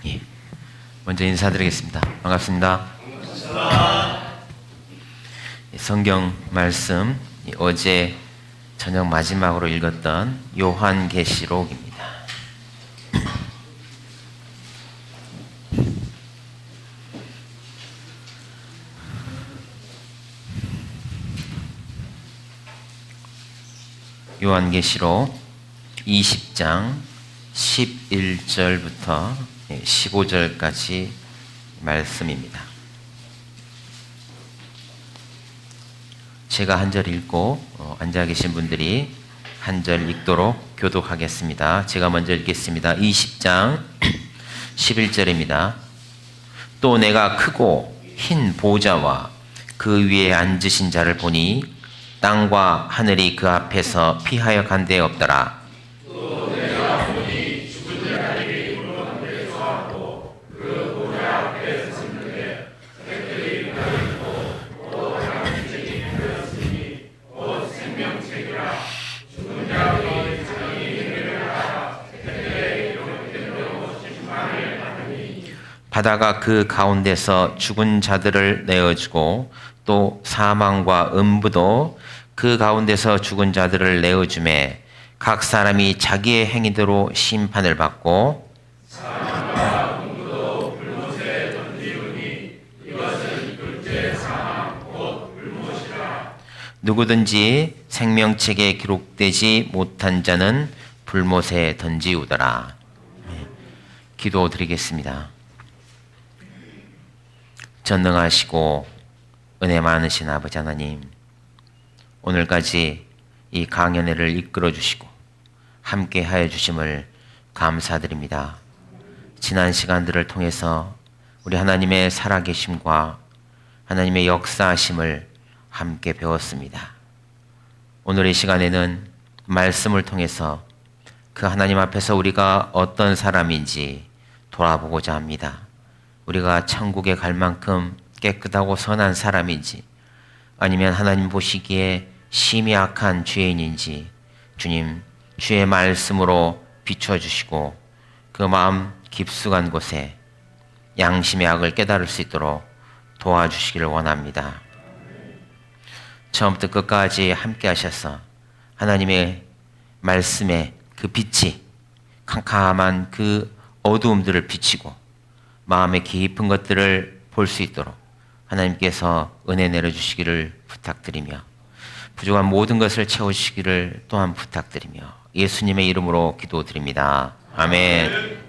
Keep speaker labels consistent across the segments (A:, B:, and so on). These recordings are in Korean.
A: 예. 먼저 인사드리겠습니다. 반갑습니다. 성경 말씀, 어제 저녁 마지막으로 읽었던 요한계시록입니다. 요한계시록 20장 11절부터 15절까지 말씀입니다. 제가 한 절 읽고 앉아 계신 분들이 한 절 읽도록 교독하겠습니다. 제가 먼저 읽겠습니다. 20장 11절입니다. 또 내가 크고 흰 보좌와 그 위에 앉으신 자를 보니 땅과 하늘이 그 앞에서 피하여 간 데 없더라.
B: 또 내가 보니 죽은 자에게 이르는 데서 하고 그 보좌 앞에 섰는데 새들이 가리고 또 다른 책이 되었으니 곧 생명책이라. 죽은 자의 장이 내려라. 새들의 기록대로 심판을 받으니.
A: 바다가 그 가운데서 죽은 자들을 내어주고 또 사망과 음부도 그 가운데서 죽은 자들을 내어주매 각 사람이 자기의 행위대로 심판을 받고
B: 사망과 음부도 불못에 던지우니 이것은 둘째 사망 곧 불못이라.
A: 누구든지 생명책에 기록되지 못한 자는 불못에 던지우더라. 기도드리겠습니다. 전능하시고 은혜 많으신 아버지 하나님, 오늘까지 이 강연회를 이끌어 주시고 함께 하여 주심을 감사드립니다. 지난 시간들을 통해서 우리 하나님의 살아계심과 하나님의 역사하심을 함께 배웠습니다. 오늘의 시간에는 말씀을 통해서 그 하나님 앞에서 우리가 어떤 사람인지 돌아보고자 합니다. 우리가 천국에 갈 만큼 깨끗하고 선한 사람인지, 아니면 하나님 보시기에 심히 악한 죄인인지 주님 주의 말씀으로 비춰주시고 그 마음 깊숙한 곳에 양심의 악을 깨달을 수 있도록 도와주시기를 원합니다. 처음부터 끝까지 함께 하셔서 하나님의 말씀의 그 빛이 캄캄한 그 어두움들을 비치고 마음의 깊은 것들을 볼 수 있도록 하나님께서 은혜 내려주시기를 부탁드리며 부족한 모든 것을 채우시기를 또한 부탁드리며 예수님의 이름으로 기도드립니다. 아멘.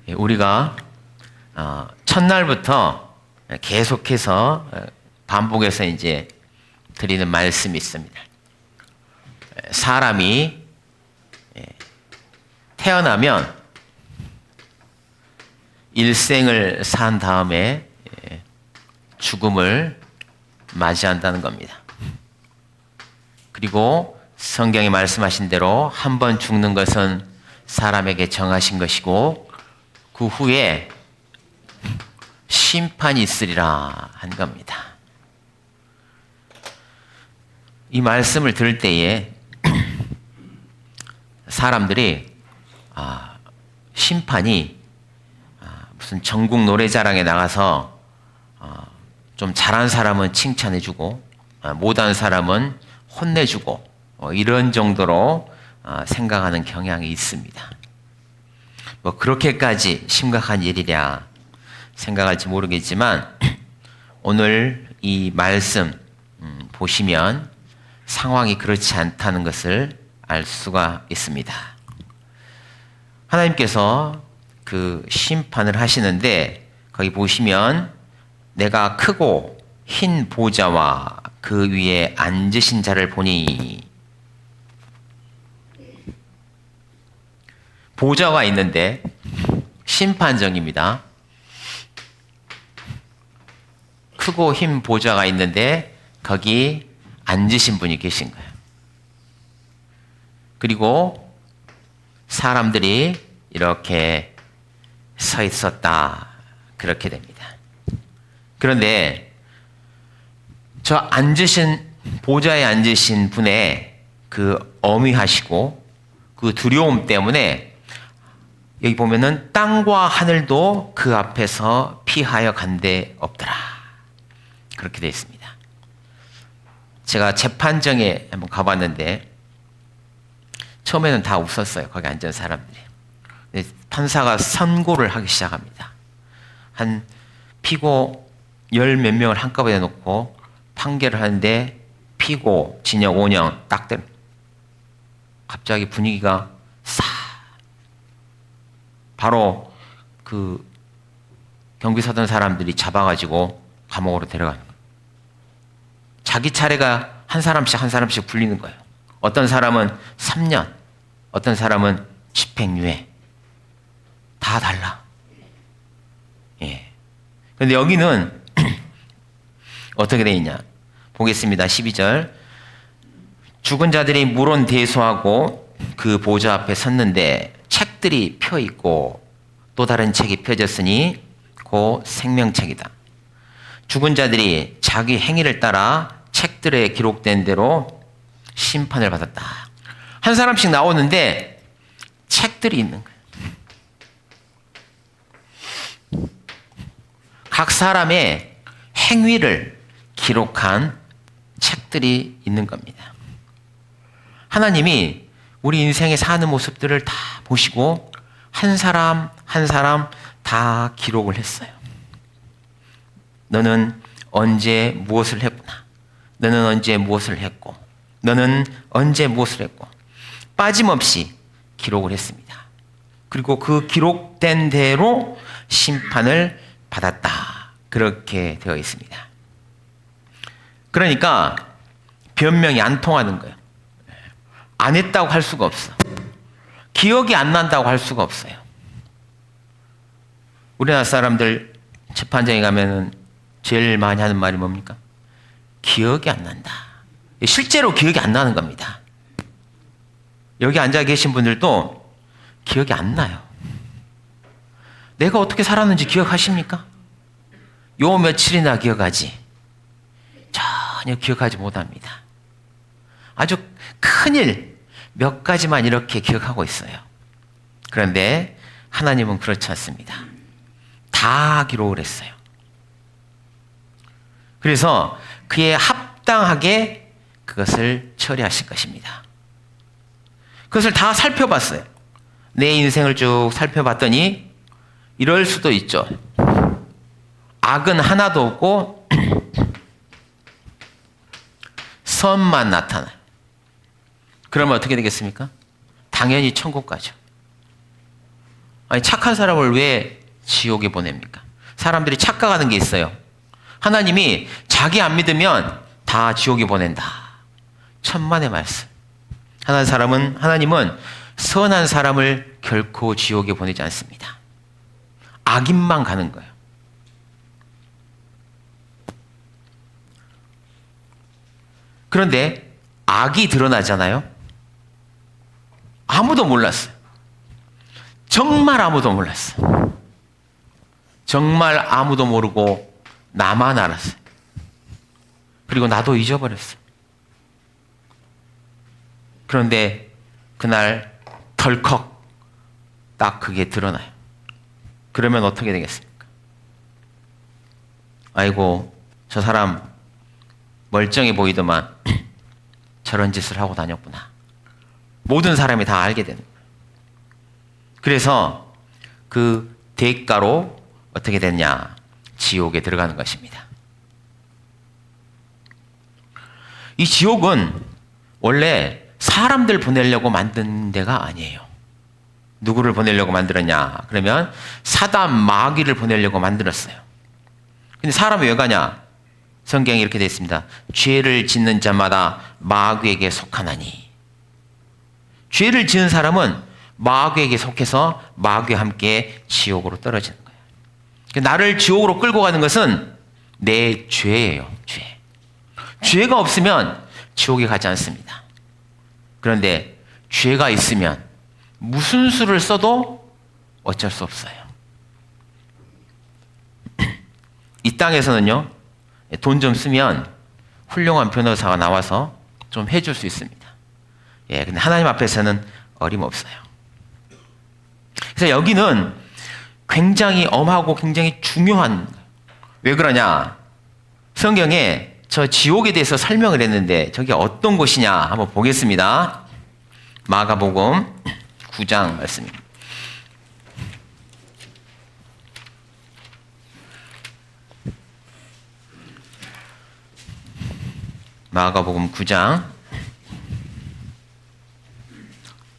A: 우리가 첫날부터 계속해서 반복해서 이제 드리는 말씀이 있습니다. 사람이 태어나면 일생을 산 다음에 죽음을 맞이한다는 겁니다. 그리고 성경이 말씀하신 대로 한 번 죽는 것은 사람에게 정하신 것이고 그 후에 심판이 있으리라 한 겁니다. 이 말씀을 들을 때에 사람들이 심판이 무슨 전국 노래자랑에 나가서 좀 잘한 사람은 칭찬해주고 못한 사람은 혼내주고 이런 정도로 생각하는 경향이 있습니다. 뭐 그렇게까지 심각한 일이랴 생각할지 모르겠지만 오늘 이 말씀 보시면 상황이 그렇지 않다는 것을 알 수가 있습니다. 하나님께서 그 심판을 하시는데 거기 보시면 내가 크고 흰 보좌와 그 위에 앉으신 자를 보니, 보좌가 있는데 심판정입니다. 크고 흰 보좌가 있는데 거기 앉으신 분이 계신 거예요. 그리고 사람들이 이렇게 서 있었다. 그렇게 됩니다. 그런데 저 앉으신 보좌에 앉으신 분의 그 어미하시고 그 두려움 때문에 여기 보면은 땅과 하늘도 그 앞에서 피하여 간데 없더라. 그렇게 되어 있습니다. 제가 재판정에 한번 가봤는데 처음에는 다 웃었어요. 거기 앉은 사람들이. 판사가 선고를 하기 시작합니다. 한 피고 10몇 명을 한꺼번에 놓고 판결을 하는데 피고 징역 5년 딱 된. 갑자기 분위기가 바로 그 경비 서던 사람들이 잡아가지고 감옥으로 데려가는 거예요. 자기 차례가 한 사람씩 불리는 거예요. 어떤 사람은 3년, 어떤 사람은 집행유예. 다 달라. 예. 근데 여기는 어떻게 되어 있냐? 보겠습니다. 12절. 죽은 자들이 물론 대소하고 그 보좌 앞에 섰는데 책들이 펴 있고 또 다른 책이 펴졌으니 그 생명책이다. 죽은 자들이 자기 행위를 따라 책들에 기록된 대로 심판을 받았다. 한 사람씩 나오는데 책들이 있는 거예요. 각 사람의 행위를 기록한 책들이 있는 겁니다. 하나님이 우리 인생에 사는 모습들을 다 보시고 한 사람 한 사람 다 기록을 했어요. 너는 언제 무엇을 했구나. 너는 언제 무엇을 했고 너는 언제 무엇을 했고 빠짐없이 기록을 했습니다. 그리고 그 기록된 대로 심판을 받았다. 그렇게 되어 있습니다. 그러니까 변명이 안 통하는 거예요. 안 했다고 할 수가 없어. 기억이 안 난다고 할 수가 없어요. 우리나라 사람들 재판장에 가면은 제일 많이 하는 말이 뭡니까? 기억이 안 난다. 실제로 기억이 안 나는 겁니다. 여기 앉아 계신 분들도 기억이 안 나요. 내가 어떻게 살았는지 기억하십니까? 요 며칠이나 기억하지. 전혀 기억하지 못합니다. 아주 큰일 몇 가지만 이렇게 기억하고 있어요. 그런데 하나님은 그렇지 않습니다. 다 기록을 했어요. 그래서 그에 합당하게 그것을 처리하실 것입니다. 그것을 다 살펴봤어요. 내 인생을 쭉 살펴봤더니 이럴 수도 있죠. 악은 하나도 없고 선만 나타나요. 그러면 어떻게 되겠습니까? 당연히 천국 가죠. 아니, 착한 사람을 왜 지옥에 보냅니까? 사람들이 착각하는 게 있어요. 하나님이 자기 안 믿으면 다 지옥에 보낸다. 천만의 말씀. 하나님은 선한 사람을 결코 지옥에 보내지 않습니다. 악인만 가는 거예요. 그런데 악이 드러나잖아요. 아무도 몰랐어요. 정말 아무도 몰랐어요. 정말 아무도 모르고 나만 알았어요. 그리고 나도 잊어버렸어요. 그런데 그날 덜컥 딱 그게 드러나요. 그러면 어떻게 되겠습니까? 아이고, 저 사람 멀쩡해 보이더만 저런 짓을 하고 다녔구나. 모든 사람이 다 알게 되는 거예요. 그래서 그 대가로 어떻게 됐냐? 지옥에 들어가는 것입니다. 이 지옥은 원래 사람들 보내려고 만든 데가 아니에요. 누구를 보내려고 만들었냐? 그러면 사단 마귀를 보내려고 만들었어요. 근데 사람이 왜 가냐? 성경에 이렇게 되어 있습니다. 죄를 짓는 자마다 마귀에게 속하나니. 죄를 지은 사람은 마귀에게 속해서 마귀와 함께 지옥으로 떨어지는 거예요. 나를 지옥으로 끌고 가는 것은 내 죄예요. 죄. 죄가 없으면 지옥에 가지 않습니다. 그런데 죄가 있으면 무슨 수를 써도 어쩔 수 없어요. 이 땅에서는요, 돈 좀 쓰면 훌륭한 변호사가 나와서 좀 해줄 수 있습니다. 예, 근데 하나님 앞에서는 어림없어요. 그래서 여기는 굉장히 엄하고 굉장히 중요한, 왜 그러냐? 성경에 저 지옥에 대해서 설명을 했는데 저게 어떤 곳이냐 한번 보겠습니다. 마가복음 9장 말씀입니다. 마가복음 9장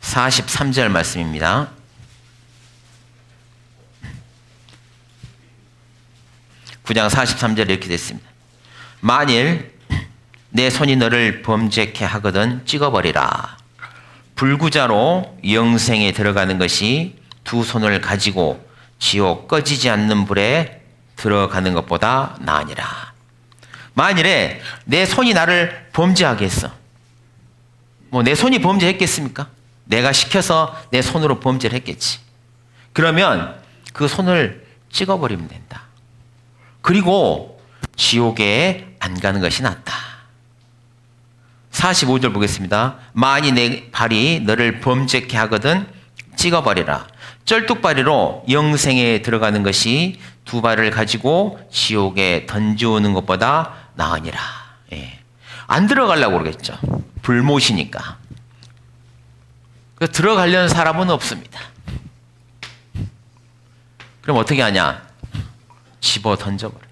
A: 43절 말씀입니다. 구 장 43절 이렇게 됐습니다. 만일 내 손이 너를 범죄케 하거든 찍어버리라. 불구자로 영생에 들어가는 것이 두 손을 가지고 지옥 꺼지지 않는 불에 들어가는 것보다 나으니라. 만일에 내 손이 나를 범죄하게 했어. 뭐 내 손이 범죄했겠습니까? 내가 시켜서 내 손으로 범죄를 했겠지. 그러면 그 손을 찍어버리면 된다. 그리고 지옥에 안 가는 것이 낫다. 45절 보겠습니다. 만일 내 발이 너를 범죄케 하거든 찍어버리라. 쩔뚝발이로 영생에 들어가는 것이 두 발을 가지고 지옥에 던져오는 것보다 나으니라. 예. 안 들어가려고 그러겠죠. 불못이니까. 들어가려는 사람은 없습니다. 그럼 어떻게 하냐? 집어 던져버려.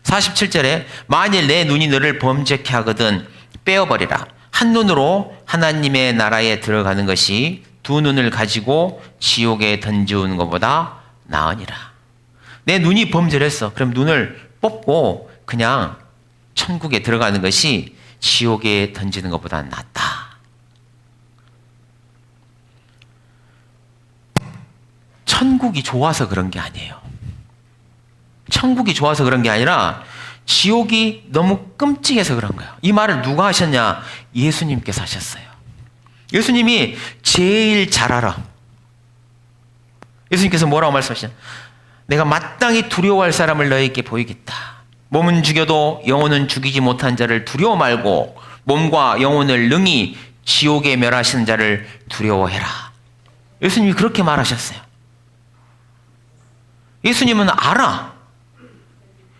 A: 47절에 만일 내 눈이 너를 범죄케 하거든 빼어버리라. 한 눈으로 하나님의 나라에 들어가는 것이 두 눈을 가지고 지옥에 던져오는 것보다 나으니라. 내 눈이 범죄를 했어. 그럼 눈을 뽑고 그냥 천국에 들어가는 것이 지옥에 던지는 것보다 낫다. 천국이 좋아서 그런 게 아니에요. 천국이 좋아서 그런 게 아니라 지옥이 너무 끔찍해서 그런 거예요. 이 말을 누가 하셨냐? 예수님께서 하셨어요. 예수님이 제일 잘 알아. 예수님께서 뭐라고 말씀하시냐? 내가 마땅히 두려워할 사람을 너에게 보이겠다. 몸은 죽여도 영혼은 죽이지 못한 자를 두려워 말고 몸과 영혼을 능히 지옥에 멸하시는 자를 두려워해라. 예수님이 그렇게 말하셨어요. 예수님은 알아.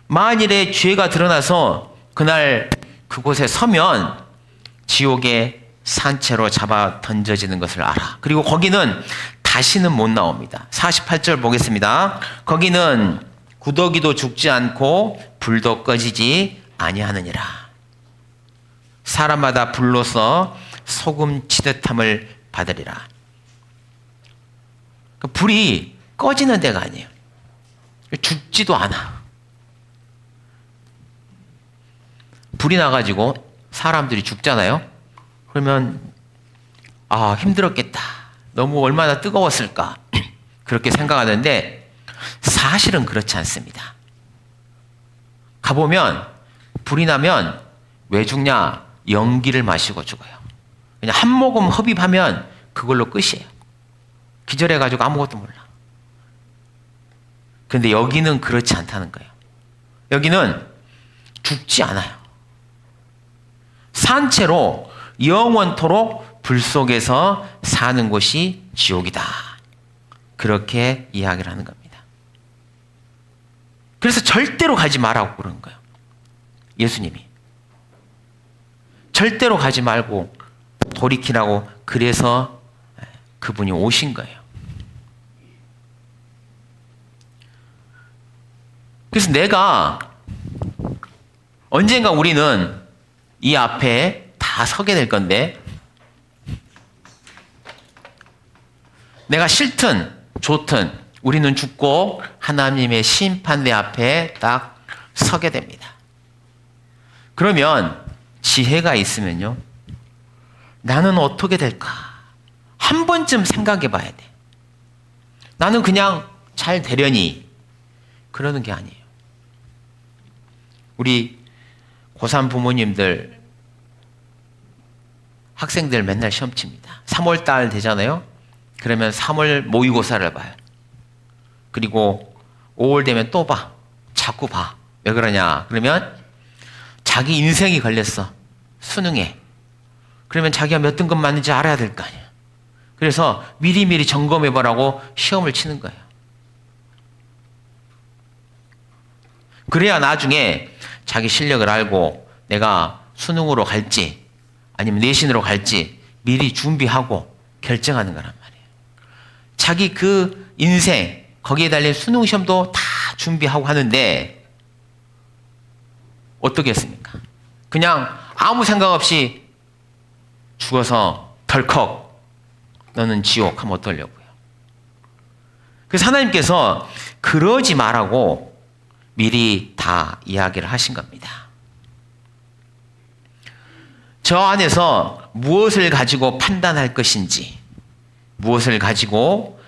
A: 만일에 죄가 드러나서 그날 그곳에 서면 지옥에 산채로 잡아 던져지는 것을 알아. 그리고 거기는 다시는 못 나옵니다. 48절 보겠습니다. 거기는 구더기도 죽지 않고 불도 꺼지지 아니하느니라. 사람마다 불로서 소금 치듯함을 받으리라. 불이 꺼지는 데가 아니에요. 죽지도 않아. 불이 나가지고 사람들이 죽잖아요. 그러면 힘들었겠다. 너무 얼마나 뜨거웠을까. 그렇게 생각하는데 사실은 그렇지 않습니다. 가보면 불이 나면 왜 죽냐? 연기를 마시고 죽어요. 그냥 한 모금 흡입하면 그걸로 끝이에요. 기절해가지고 아무것도 몰라. 그런데 여기는 그렇지 않다는 거예요. 여기는 죽지 않아요. 산채로 영원토록 불 속에서 사는 곳이 지옥이다. 그렇게 이야기를 하는 겁니다. 그래서 절대로 가지 말라고 그러는 거예요. 예수님이. 절대로 가지 말고 돌이키라고 그래서 그분이 오신 거예요. 그래서 내가 언젠가 우리는 이 앞에 다 서게 될 건데 내가 싫든 좋든 우리는 죽고 하나님의 심판대 앞에 딱 서게 됩니다. 그러면 지혜가 있으면요. 나는 어떻게 될까? 한 번쯤 생각해 봐야 돼. 나는 그냥 잘 되려니 그러는 게 아니에요. 우리 고3 부모님들 학생들 맨날 시험 칩니다. 3월 달 되잖아요. 그러면 3월 모의고사를 봐요. 그리고 5월 되면 또 봐. 자꾸 봐. 왜 그러냐? 그러면 자기 인생이 걸렸어. 수능에. 그러면 자기가 몇 등급 맞는지 알아야 될 거 아니야. 그래서 미리미리 점검해 보라고 시험을 치는 거예요. 그래야 나중에 자기 실력을 알고 내가 수능으로 갈지 아니면 내신으로 갈지 미리 준비하고 결정하는 거란 말이에요. 자기 그 인생 거기에 달린 수능 시험도 다 준비하고 하는데 어떻게 했습니까? 그냥 아무 생각 없이 죽어서 덜컥 너는 지옥 하면 어떠려고요? 그래서 하나님께서 그러지 말라고 미리 다 이야기를 하신 겁니다. 저 안에서 무엇을 가지고 판단할 것인지, 무엇을 가지고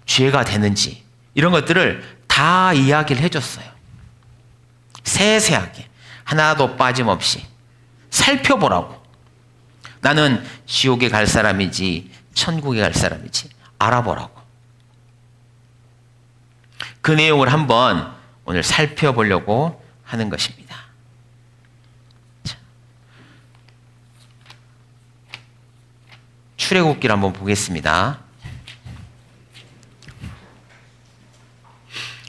A: 죄가 되는지 이런 것들을 다 이야기를 해줬어요. 세세하게 하나도 빠짐없이 살펴보라고. 나는 지옥에 갈 사람이지 천국에 갈 사람이지 알아보라고. 그 내용을 한번 오늘 살펴보려고 하는 것입니다. 자, 출애굽기를 한번 보겠습니다.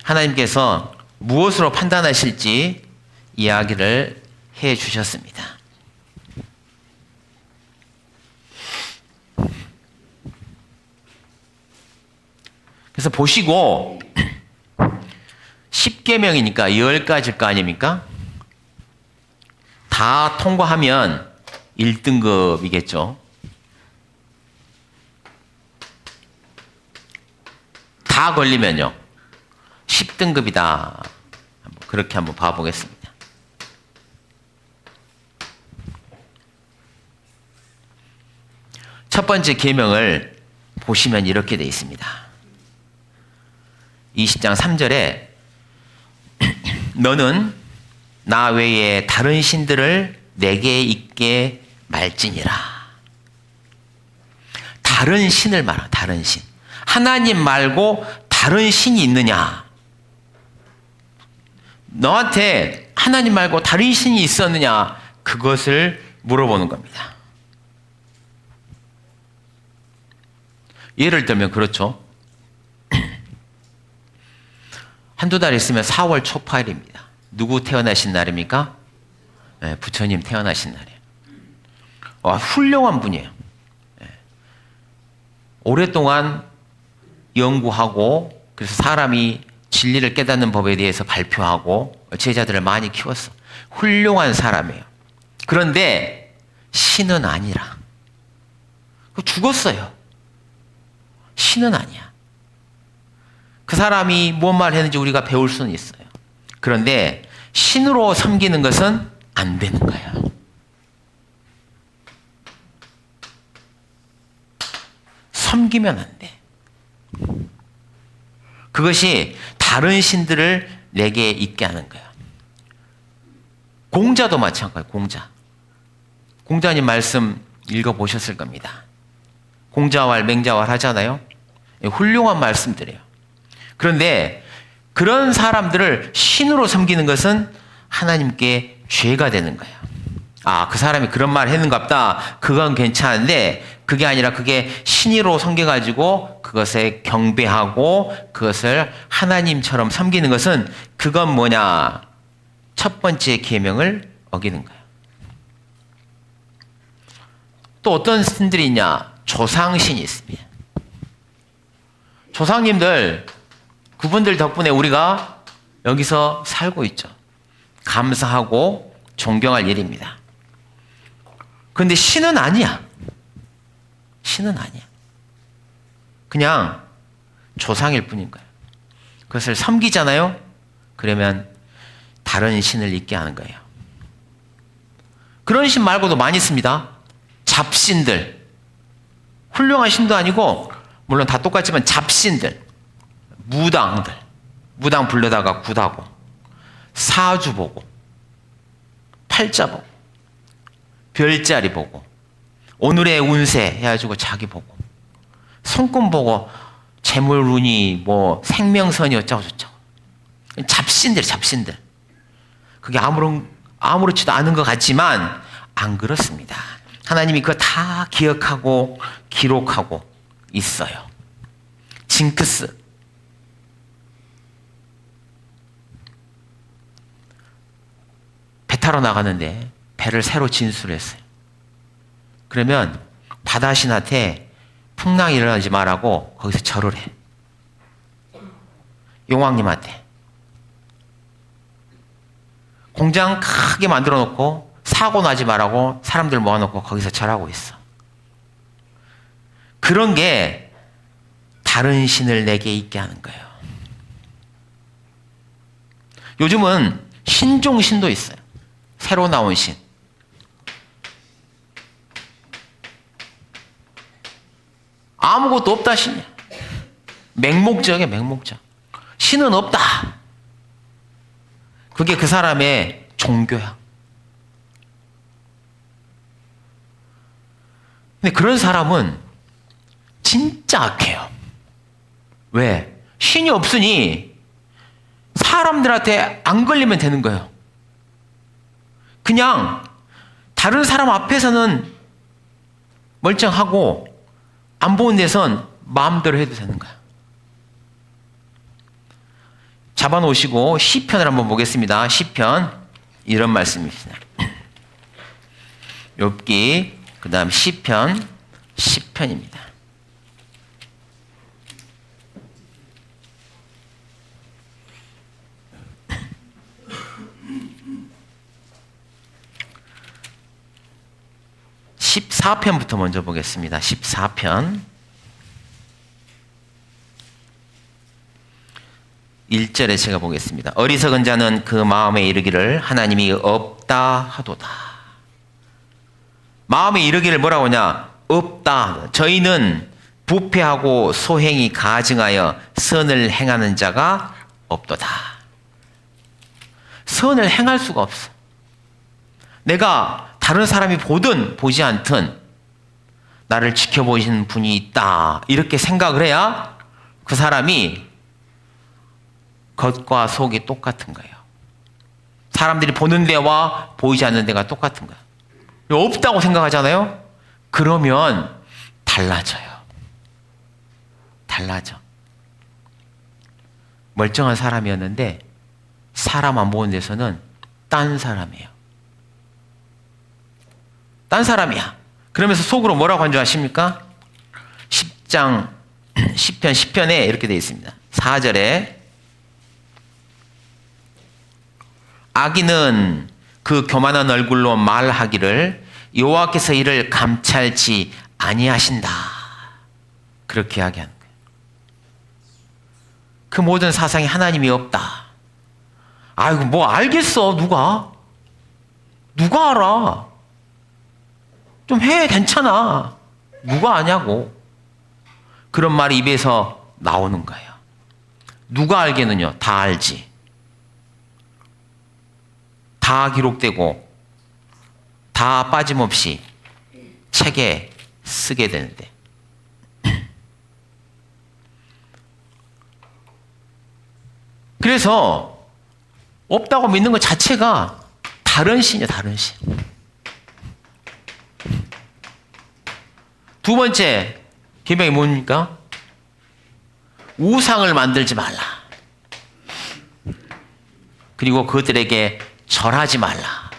A: 하나님께서 무엇으로 판단하실지 이야기를 해 주셨습니다. 그래서 보시고 10계명이니까 10가지일 거 아닙니까? 다 통과하면 1등급이겠죠. 다 걸리면요 10등급이다. 그렇게 한번 봐보겠습니다. 첫 번째 계명을 보시면 이렇게 되어 있습니다. 20장 3절에 너는 나 외에 다른 신들을 내게 있게 말지니라. 다른 신을 말하. 다른 신. 하나님 말고 다른 신이 있느냐? 너한테 하나님 말고 다른 신이 있었느냐? 그것을 물어보는 겁니다. 예를 들면 그렇죠. 한두 달 있으면 4월 초파일입니다. 누구 태어나신 날입니까? 네, 부처님 태어나신 날이에요. 훌륭한 분이에요. 네. 오랫동안 연구하고 그래서 사람이 진리를 깨닫는 법에 대해서 발표하고 제자들을 많이 키웠어. 훌륭한 사람이에요. 그런데 신은 아니라. 죽었어요. 신은 아니야. 그 사람이 뭔 말 했는지 우리가 배울 수는 있어요. 그런데 신으로 섬기는 것은 안 되는 거예요. 섬기면 안 돼. 그것이 다른 신들을 내게 있게 하는 거예요. 공자도 마찬가지예요. 공자. 공자님 말씀 읽어보셨을 겁니다. 공자왈 맹자왈 하잖아요. 훌륭한 말씀들이에요. 그런데 그런 사람들을 신으로 섬기는 것은 하나님께 죄가 되는 거예요. 그 사람이 그런 말 했는갑다. 그건 괜찮은데 그게 아니라 그게 신으로 섬겨가지고 그것에 경배하고 그것을 하나님처럼 섬기는 것은 그건 뭐냐? 첫 번째 계명을 어기는 거예요. 또 어떤 신들이 있냐? 조상신이 있습니다. 조상님들 그분들 덕분에 우리가 여기서 살고 있죠. 감사하고 존경할 일입니다. 그런데 신은 아니야. 신은 아니야. 그냥 조상일 뿐인 거예요. 그것을 섬기잖아요. 그러면 다른 신을 있게 하는 거예요. 그런 신 말고도 많이 있습니다. 잡신들. 훌륭한 신도 아니고 물론 다 똑같지만 잡신들. 무당들, 무당 불러다가 굿하고 사주 보고 팔자 보고 별자리 보고 오늘의 운세 해가지고 자기 보고 손금 보고 재물운이 뭐 생명선이 어쩌고 저쩌고 잡신들 그게 아무렇지도 않은 것 같지만 안 그렇습니다. 하나님이 그거 다 기억하고 기록하고 있어요. 징크스. 배 타러 나가는데 배를 새로 진술했어요. 그러면 바다신한테 풍랑이 일어나지 말라고 거기서 절을 해. 용왕님한테. 공장 크게 만들어 놓고 사고 나지 말라고 사람들 모아놓고 거기서 절하고 있어. 그런 게 다른 신을 내게 있게 하는 거예요. 요즘은 신종신도 있어요. 새로 나온 신. 아무것도 없다 신이야. 맹목적이야, 맹목적. 신은 없다. 그게 그 사람의 종교야. 근데 그런 사람은 진짜 악해요. 왜? 신이 없으니 사람들한테 안 걸리면 되는 거예요. 그냥 다른 사람 앞에서는 멀쩡하고 안 보는 데선 마음대로 해도 되는 거야. 잡아놓으시고 시편을 한번 보겠습니다. 시편 이런 말씀입니다. 욥기 그 다음 시편 10편입니다. (14편부터) 먼저 보겠습니다. 14편 1절에 제가 보겠습니다. 어리석은 자는 그 마음에 이르기를 하나님이 없다 하도다. 마음에 이르기를 뭐라고 하냐? 없다. 저희는 부패하고 소행이 가증하여 선을 행하는 자가 없도다. 선을 행할 수가 없어. 내가 다른 사람이 보든 보지 않든 나를 지켜보시는 분이 있다. 이렇게 생각을 해야 그 사람이 겉과 속이 똑같은 거예요. 사람들이 보는 데와 보이지 않는 데가 똑같은 거예요. 없다고 생각하잖아요. 그러면 달라져요. 달라져. 멀쩡한 사람이었는데 사람 안 보는 데서는 딴 사람이에요. 딴 사람이야. 그러면서 속으로 뭐라고 한 줄 아십니까? 10장 10편 10편에 이렇게 되어 있습니다. 4절에 악인은 그 교만한 얼굴로 말하기를 여호와께서 이를 감찰지 아니하신다. 그렇게 이야기하는 거예요. 그 모든 사상에 하나님이 없다. 아이고 뭐 알겠어. 누가 알아. 좀 해. 괜찮아. 누가 아냐고. 그런 말이 입에서 나오는 거예요. 누가 알겠느냐. 다 알지. 다 기록되고 다 빠짐없이 책에 쓰게 되는데 그래서 없다고 믿는 것 자체가 다른 신이야. 다른 신. 두 번째 계명이 뭡니까? 우상을 만들지 말라. 그리고 그들에게 절하지 말라.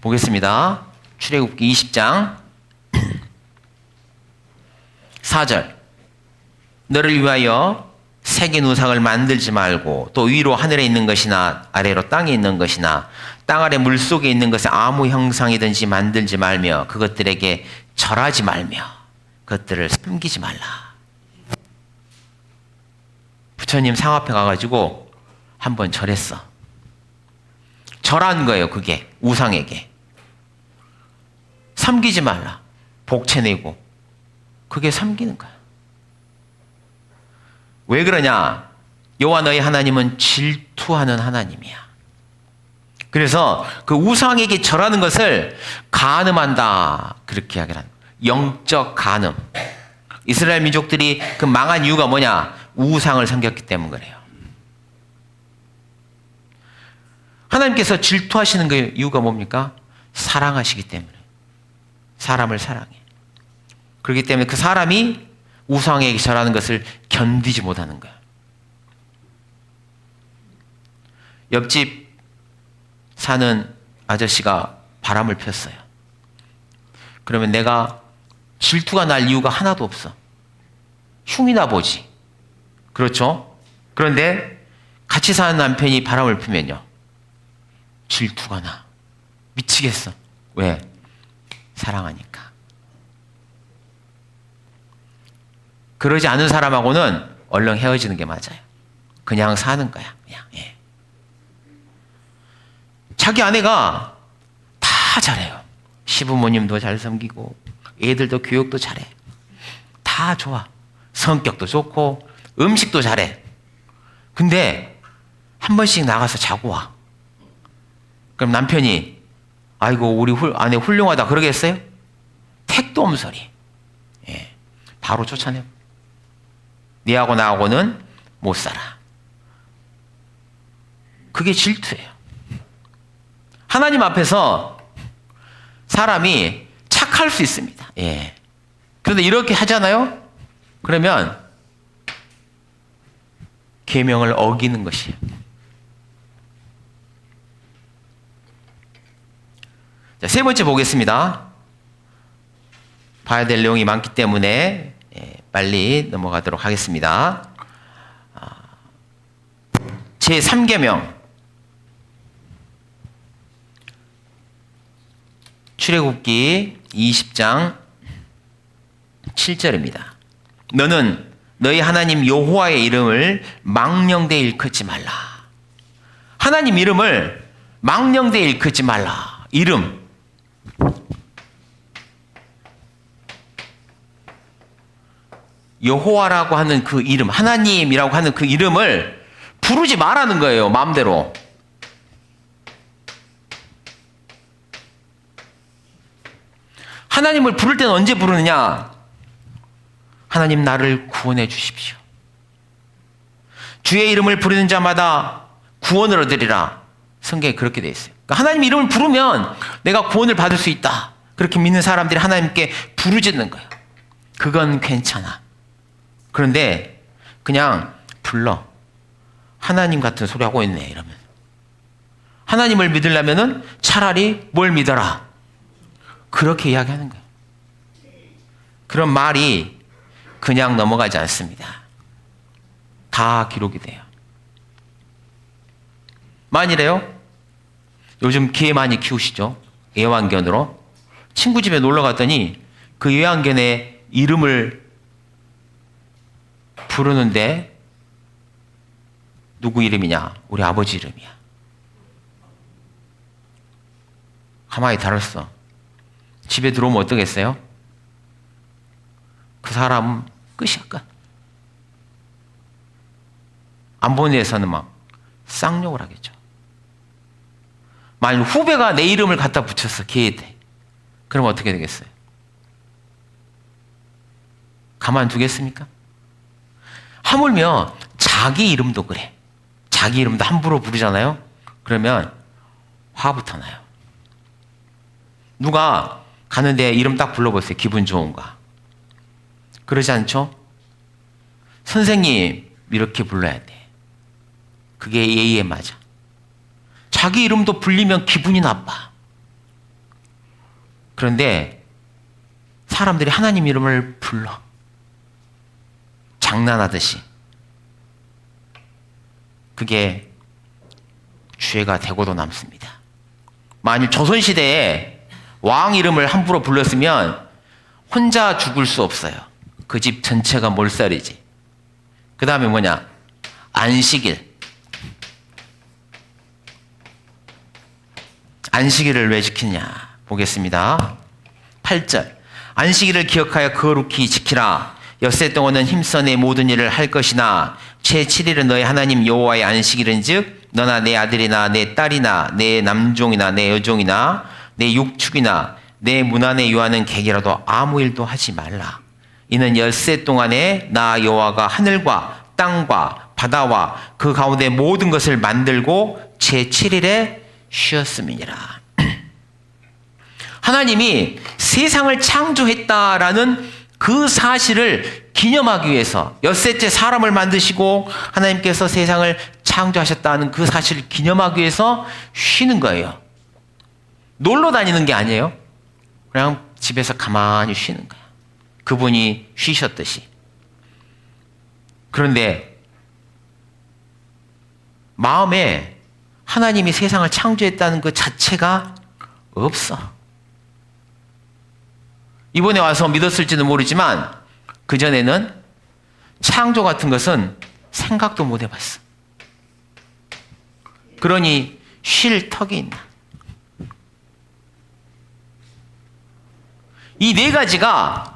A: 보겠습니다. 출애굽기 20장 4절. 너를 위하여 새긴 우상을 만들지 말고 또 위로 하늘에 있는 것이나 아래로 땅에 있는 것이나 땅 아래 물속에 있는 것에 아무 형상이든지 만들지 말며 그것들에게 절하지 말며 그것들을 섬기지 말라. 부처님 상 앞에 가가지고 한번 절했어. 절한 거예요. 그게 우상에게. 섬기지 말라. 복채 내고. 그게 섬기는 거야. 왜 그러냐? 여호와 너희 하나님은 질투하는 하나님이야. 그래서 그 우상에게 절하는 것을 간음한다. 그렇게 이야기를 하는 거야. 영적 간음. 이스라엘 민족들이 그 망한 이유가 뭐냐? 우상을 섬겼기 때문에 그래요. 하나님께서 질투하시는 그 이유가 뭡니까? 사랑하시기 때문에. 사람을 사랑해. 그렇기 때문에 그 사람이 우상에게 절하는 것을 견디지 못하는 거야. 옆집 사는 아저씨가 바람을 폈어요. 그러면 내가 질투가 날 이유가 하나도 없어. 흉이나 보지. 그렇죠? 그런데 같이 사는 남편이 바람을 피면요, 질투가 나. 미치겠어. 왜? 사랑하니까. 그러지 않은 사람하고는 얼른 헤어지는 게 맞아요. 그냥 사는 거야. 그냥. 예. 자기 아내가 다 잘해요. 시부모님도 잘 섬기고 애들도 교육도 잘해. 다 좋아. 성격도 좋고 음식도 잘해. 근데 한 번씩 나가서 자고 와. 그럼 남편이 아이고 우리 아내 훌륭하다 그러겠어요? 택도 없는 소리. 예. 바로 쫓아내요. 니하고 나하고는 못 살아. 그게 질투예요. 하나님 앞에서 사람이 착할 수 있습니다. 예. 그런데 이렇게 하잖아요? 그러면 계명을 어기는 것이에요. 자, 세 번째 보겠습니다. 봐야 될 내용이 많기 때문에 빨리 넘어가도록 하겠습니다. 제3계명 출애굽기 20장 7절입니다. 너는 너희 하나님 여호와의 이름을 망령되이 일컫지 말라. 하나님 이름을 망령되이 일컫지 말라. 이름. 여호와라고 하는 그 이름, 하나님이라고 하는 그 이름을 부르지 말라는 거예요. 마음대로. 하나님을 부를 때는 언제 부르느냐? 하나님 나를 구원해 주십시오. 주의 이름을 부르는 자마다 구원을 얻으리라. 성경에 그렇게 되어 있어요. 그러니까 하나님 이름을 부르면 내가 구원을 받을 수 있다. 그렇게 믿는 사람들이 하나님께 부르짖는 거예요. 그건 괜찮아. 그런데 그냥 불러. 하나님 같은 소리 하고 있네 이러면. 하나님을 믿으려면은 차라리 뭘 믿어라. 그렇게 이야기하는 거예요. 그런 말이 그냥 넘어가지 않습니다. 다 기록이 돼요. 만일에요, 요즘 개 많이 키우시죠? 애완견으로. 친구 집에 놀러 갔더니 그 애완견의 이름을 부르는데 누구 이름이냐? 우리 아버지 이름이야. 가만히 다뤘어. 집에 들어오면 어떠겠어요? 그 사람은 끝이야, 끝. 안 보는 데에서는 막 쌍욕을 하겠죠. 만약 후배가 내 이름을 갖다 붙였어, 걔한테. 그럼 어떻게 되겠어요? 가만두겠습니까? 하물며 자기 이름도 그래. 자기 이름도 함부로 부르잖아요? 그러면 화부터 나요. 누가 가는데 이름 딱 불러보세요. 기분 좋은가? 그러지 않죠? 선생님 이렇게 불러야 돼. 그게 예의에 맞아. 자기 이름도 불리면 기분이 나빠. 그런데 사람들이 하나님 이름을 불러. 장난하듯이. 그게 죄가 되고도 남습니다. 만일 조선시대에 왕 이름을 함부로 불렀으면 혼자 죽을 수 없어요. 그 집 전체가 몰살이지. 그 다음에 뭐냐? 안식일. 안식일을 왜 지키냐? 보겠습니다. 8절. 안식일을 기억하여 거룩히 지키라. 엿새 동안은 힘써 내 모든 일을 할 것이나 제7일은 너희 하나님 여호와의 안식일은즉 너나 내 아들이나 내 딸이나 내 남종이나 내 여종이나 내 육축이나 내 문 안에 유하는 객이라도 아무 일도 하지 말라. 이는 엿새 동안에 나 여호와가 하늘과 땅과 바다와 그 가운데 모든 것을 만들고 제7일에 쉬었음이니라. 하나님이 세상을 창조했다라는 그 사실을 기념하기 위해서 엿새째 사람을 만드시고 하나님께서 세상을 창조하셨다는 그 사실을 기념하기 위해서 쉬는 거예요. 놀러 다니는 게 아니에요. 그냥 집에서 가만히 쉬는 거예요. 그분이 쉬셨듯이. 그런데 마음에 하나님이 세상을 창조했다는 그 자체가 없어. 이번에 와서 믿었을지는 모르지만 그전에는 창조 같은 것은 생각도 못 해봤어. 그러니 쉴 턱이 있나. 이 네 가지가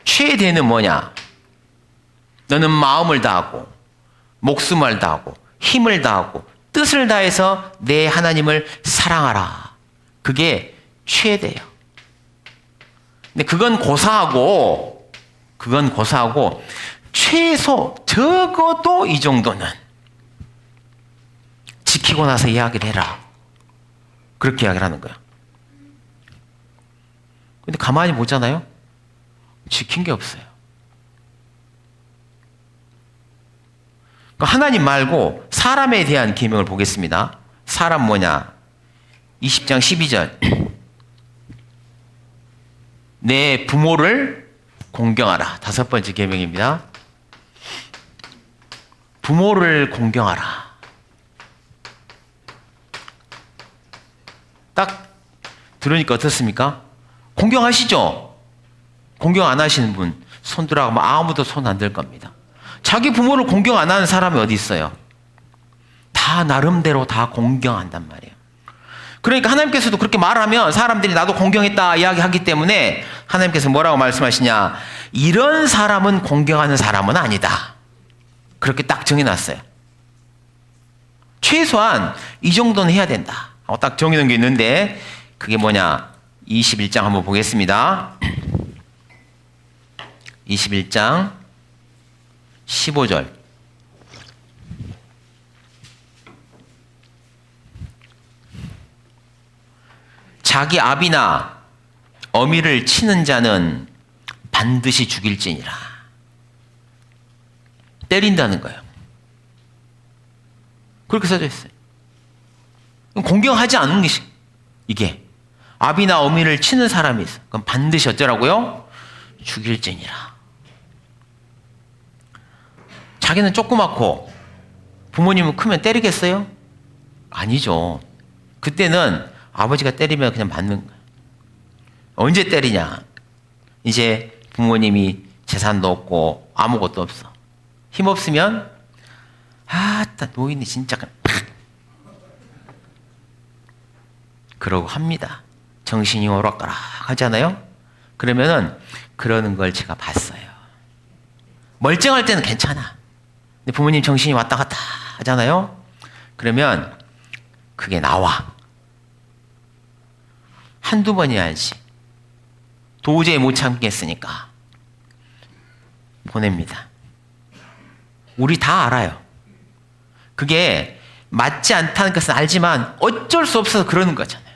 A: 최대는 뭐냐? 너는 마음을 다하고 목숨을 다하고 힘을 다하고 뜻을 다해서 내 하나님을 사랑하라. 그게 최대예요. 근데 그건 고사하고 최소 적어도 이 정도는 지키고 나서 이야기를 해라. 그렇게 이야기를 하는 거야. 근데 가만히 보잖아요. 지킨 게 없어요. 하나님 말고 사람에 대한 계명을 보겠습니다. 사람 뭐냐? 20장 12절. 내 부모를 공경하라. 5번째 계명입니다. 부모를 공경하라. 딱 들으니까 어떻습니까? 공경하시죠? 공경 안 하시는 분 손들어가면 뭐 아무도 손 안 들 겁니다. 자기 부모를 공경 안 하는 사람이 어디 있어요? 다 나름대로 다 공경한단 말이에요. 그러니까 하나님께서도 그렇게 말하면 사람들이 나도 공경했다 이야기하기 때문에 하나님께서 뭐라고 말씀하시냐? 이런 사람은 공경하는 사람은 아니다. 그렇게 딱 정해놨어요. 최소한 이 정도는 해야 된다. 딱 정해놓은 게 있는데 그게 뭐냐? 21장 한번 보겠습니다. 21장 15절. 자기 아비나 어미를 치는 자는 반드시 죽일지니라. 때린다는 거예요. 그렇게 써져 있어요. 공경하지 않은 것이 이게 아비나 어미를 치는 사람이 있어. 그럼 반드시 어쩌라고요? 죽일지니라. 자기는 조그맣고 부모님은 크면 때리겠어요? 아니죠. 그때는 아버지가 때리면 그냥 맞는 거예요. 언제 때리냐? 이제 부모님이 재산도 없고 아무것도 없어. 힘없으면 아따 노인이 진짜 팍 그러고 합니다. 정신이 오락가락 하잖아요. 그러면은 그러는 걸 제가 봤어요. 멀쩡할 때는 괜찮아. 근데 부모님 정신이 왔다 갔다 하잖아요. 그러면 그게 나와. 한두 번이야지. 도저히 못 참겠으니까 보냅니다. 우리 다 알아요. 그게 맞지 않다는 것은 알지만 어쩔 수 없어서 그러는 거잖아요.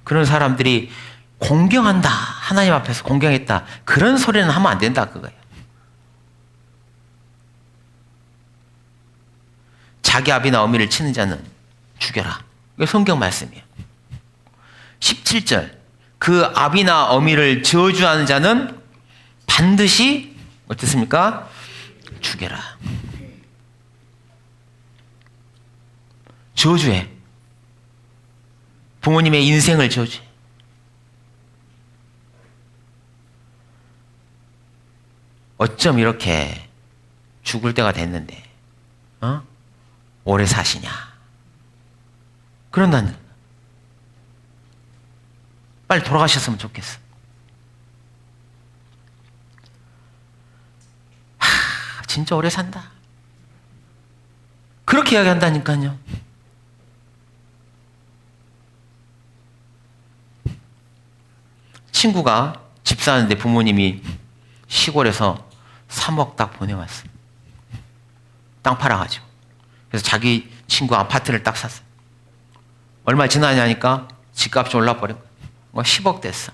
A: 그런 사람들이 공경한다. 하나님 앞에서 공경했다. 그런 소리는 하면 안 된다. 그거예요. 자기 아비나 어미를 치는 자는 죽여라. 이게 성경 말씀이에요. 17절. 그 아비나 어미를 저주하는 자는 반드시 어떻습니까? 죽여라. 저주해. 부모님의 인생을 저주해. 어쩜 이렇게 죽을 때가 됐는데 오래 사시냐. 그런다는 빨리 돌아가셨으면 좋겠어. 진짜 오래 산다. 그렇게 이야기한다니까요. 친구가 집 사는데 부모님이 시골에서 3억 딱 보내왔어. 땅 팔아가지고. 그래서 자기 친구 아파트를 딱 샀어. 얼마 지나냐니까 집값이 올라버린 거야. 뭐 10억 됐어.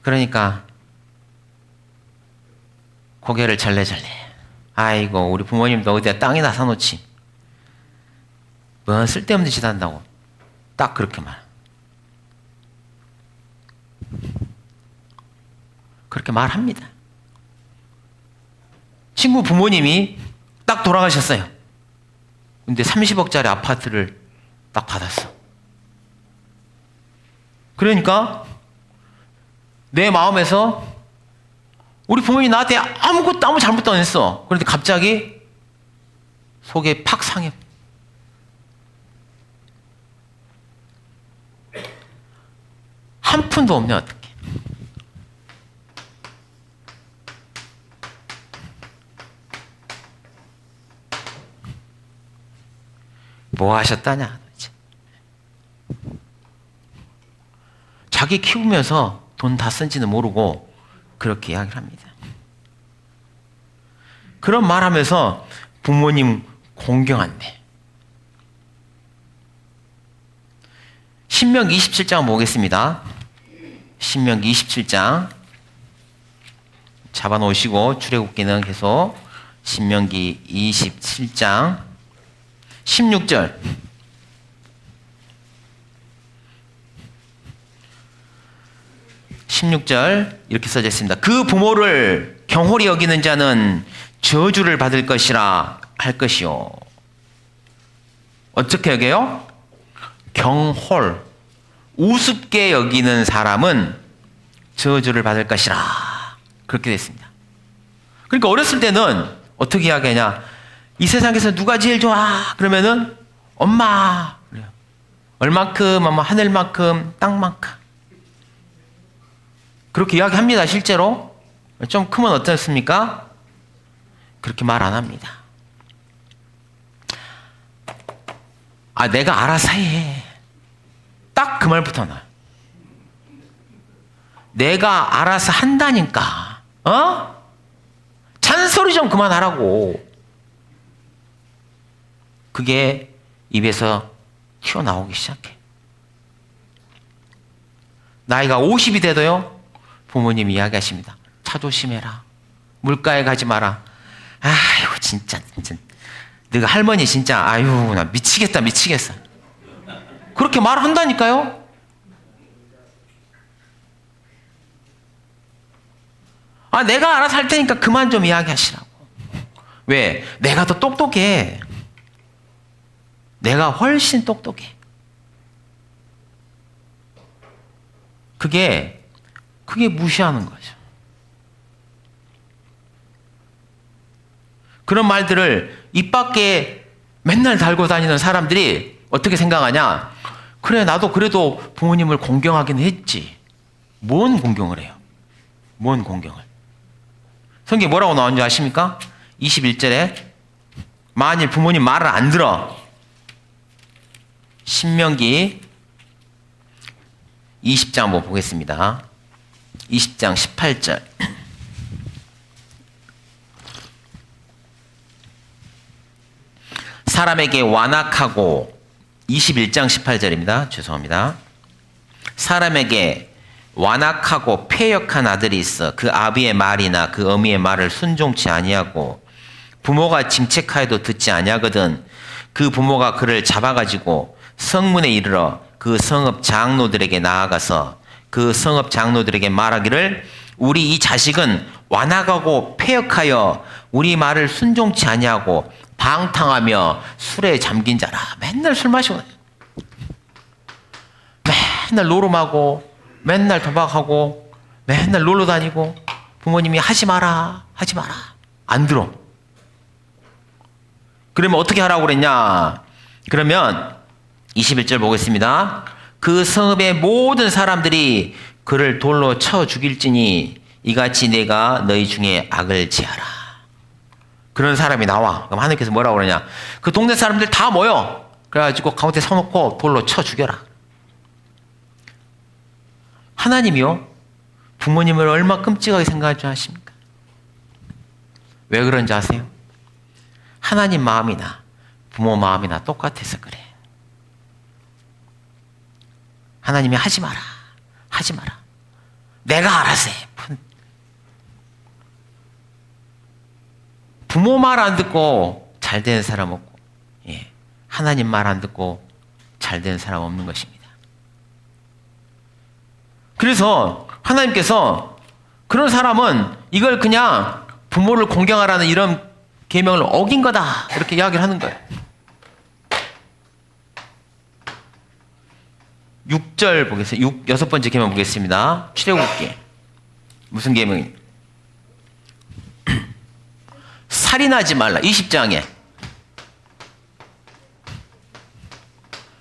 A: 그러니까 고개를 절레절레. 아이고, 우리 부모님도 어디다 땅이나 사놓지. 뭔 쓸데없는 짓 한다고. 딱 그렇게 말. 그렇게 말합니다. 친구 부모님이 딱 돌아가셨어요. 근데 30억짜리 아파트를 딱 받았어. 그러니까 내 마음에서 우리 부모님이 나한테 아무것도 아무 잘못도 안 했어. 그런데 갑자기 속에 팍 상해. 한 푼도 없네, 어떡해. 뭐 하셨다냐, 도대체. 자기 키우면서 돈 다 쓴지는 모르고 그렇게 이야기를 합니다. 그런 말 하면서 부모님 공경한대. 신명기 27장 보겠습니다. 신명기 27장 잡아놓으시고 출애굽기는 계속 신명기 27장 16절. 16절 이렇게 써져 있습니다. 그 부모를 경홀히 여기는 자는 저주를 받을 것이라 할 것이요. 어떻게 여겨요? 경홀, 우습게 여기는 사람은 저주를 받을 것이라. 그렇게 됐습니다. 그러니까 어렸을 때는 어떻게 이야기하냐? 이 세상에서 누가 제일 좋아? 그러면은 엄마. 그래요. 얼만큼? 아마 하늘만큼, 땅만큼. 그렇게 이야기합니다. 실제로. 좀 크면 어떻습니까? 그렇게 말 안 합니다. 아, 내가 알아서 해. 딱 그 말부터 나요. 내가 알아서 한다니까. 어? 잔소리 좀 그만하라고. 그게 입에서 튀어나오기 시작해. 나이가 50이 돼도요, 부모님이 이야기하십니다. 차 조심해라. 물가에 가지 마라. 아이고, 진짜. 너가 할머니 진짜, 아유, 나 미치겠다, 미치겠어. 그렇게 말한다니까요? 아, 내가 알아서 할 테니까 그만 좀 이야기하시라고. 왜? 내가 더 똑똑해. 내가 훨씬 똑똑해. 그게 무시하는 거죠. 그런 말들을 입 밖에 맨날 달고 다니는 사람들이 어떻게 생각하냐? 그래, 나도 그래도 부모님을 공경하긴 했지. 뭔 공경을 해요? 뭔 공경을? 성경에 뭐라고 나오는지 아십니까? 21절에 만일 부모님 말을 안 들어. 신명기 20장 한번 보겠습니다. 20장 18절. 사람에게 완악하고 21장 18절입니다. 죄송합니다. 사람에게 완악하고 패역한 아들이 있어 그 아비의 말이나 그 어미의 말을 순종치 아니하고 부모가 짐책하여도 듣지 아니하거든 그 부모가 그를 잡아가지고 성문에 이르러 그 성읍 장로들에게 나아가서 그 성읍 장로들에게 말하기를 우리 이 자식은 완악하고 패역하여 우리 말을 순종치 아니하고 방탕하며 술에 잠긴 자라. 맨날 술 마시고 맨날 노름하고 맨날 도박하고 맨날 놀러 다니고 부모님이 하지 마라 하지 마라 안 들어. 그러면 어떻게 하라고 그랬냐? 그러면 21절 보겠습니다. 그 성읍의 모든 사람들이 그를 돌로 쳐 죽일지니 이같이 내가 너희 중에 악을 지하라. 그런 사람이 나와. 그럼 하나님께서 뭐라고 그러냐? 그 동네 사람들 다 모여. 그래가지고 가운데 서놓고 돌로 쳐 죽여라. 하나님이요? 부모님을 얼마나 끔찍하게 생각할 줄 아십니까? 왜 그런지 아세요? 하나님 마음이나 부모 마음이나 똑같아서 그래. 하나님이 하지 마라. 하지 마라. 내가 알아서 해. 부모 말 안 듣고 잘 되는 사람 없고, 예. 하나님 말 안 듣고 잘 되는 사람 없는 것입니다. 그래서 하나님께서 그런 사람은 이걸 그냥 부모를 공경하라는 이런 계명을 어긴 거다 이렇게 이야기를 하는 거예요. 6절 보겠습니다. 6번째 계명 보겠습니다. 출애굽기 무슨 계명입니까? 살인하지 말라. 20장에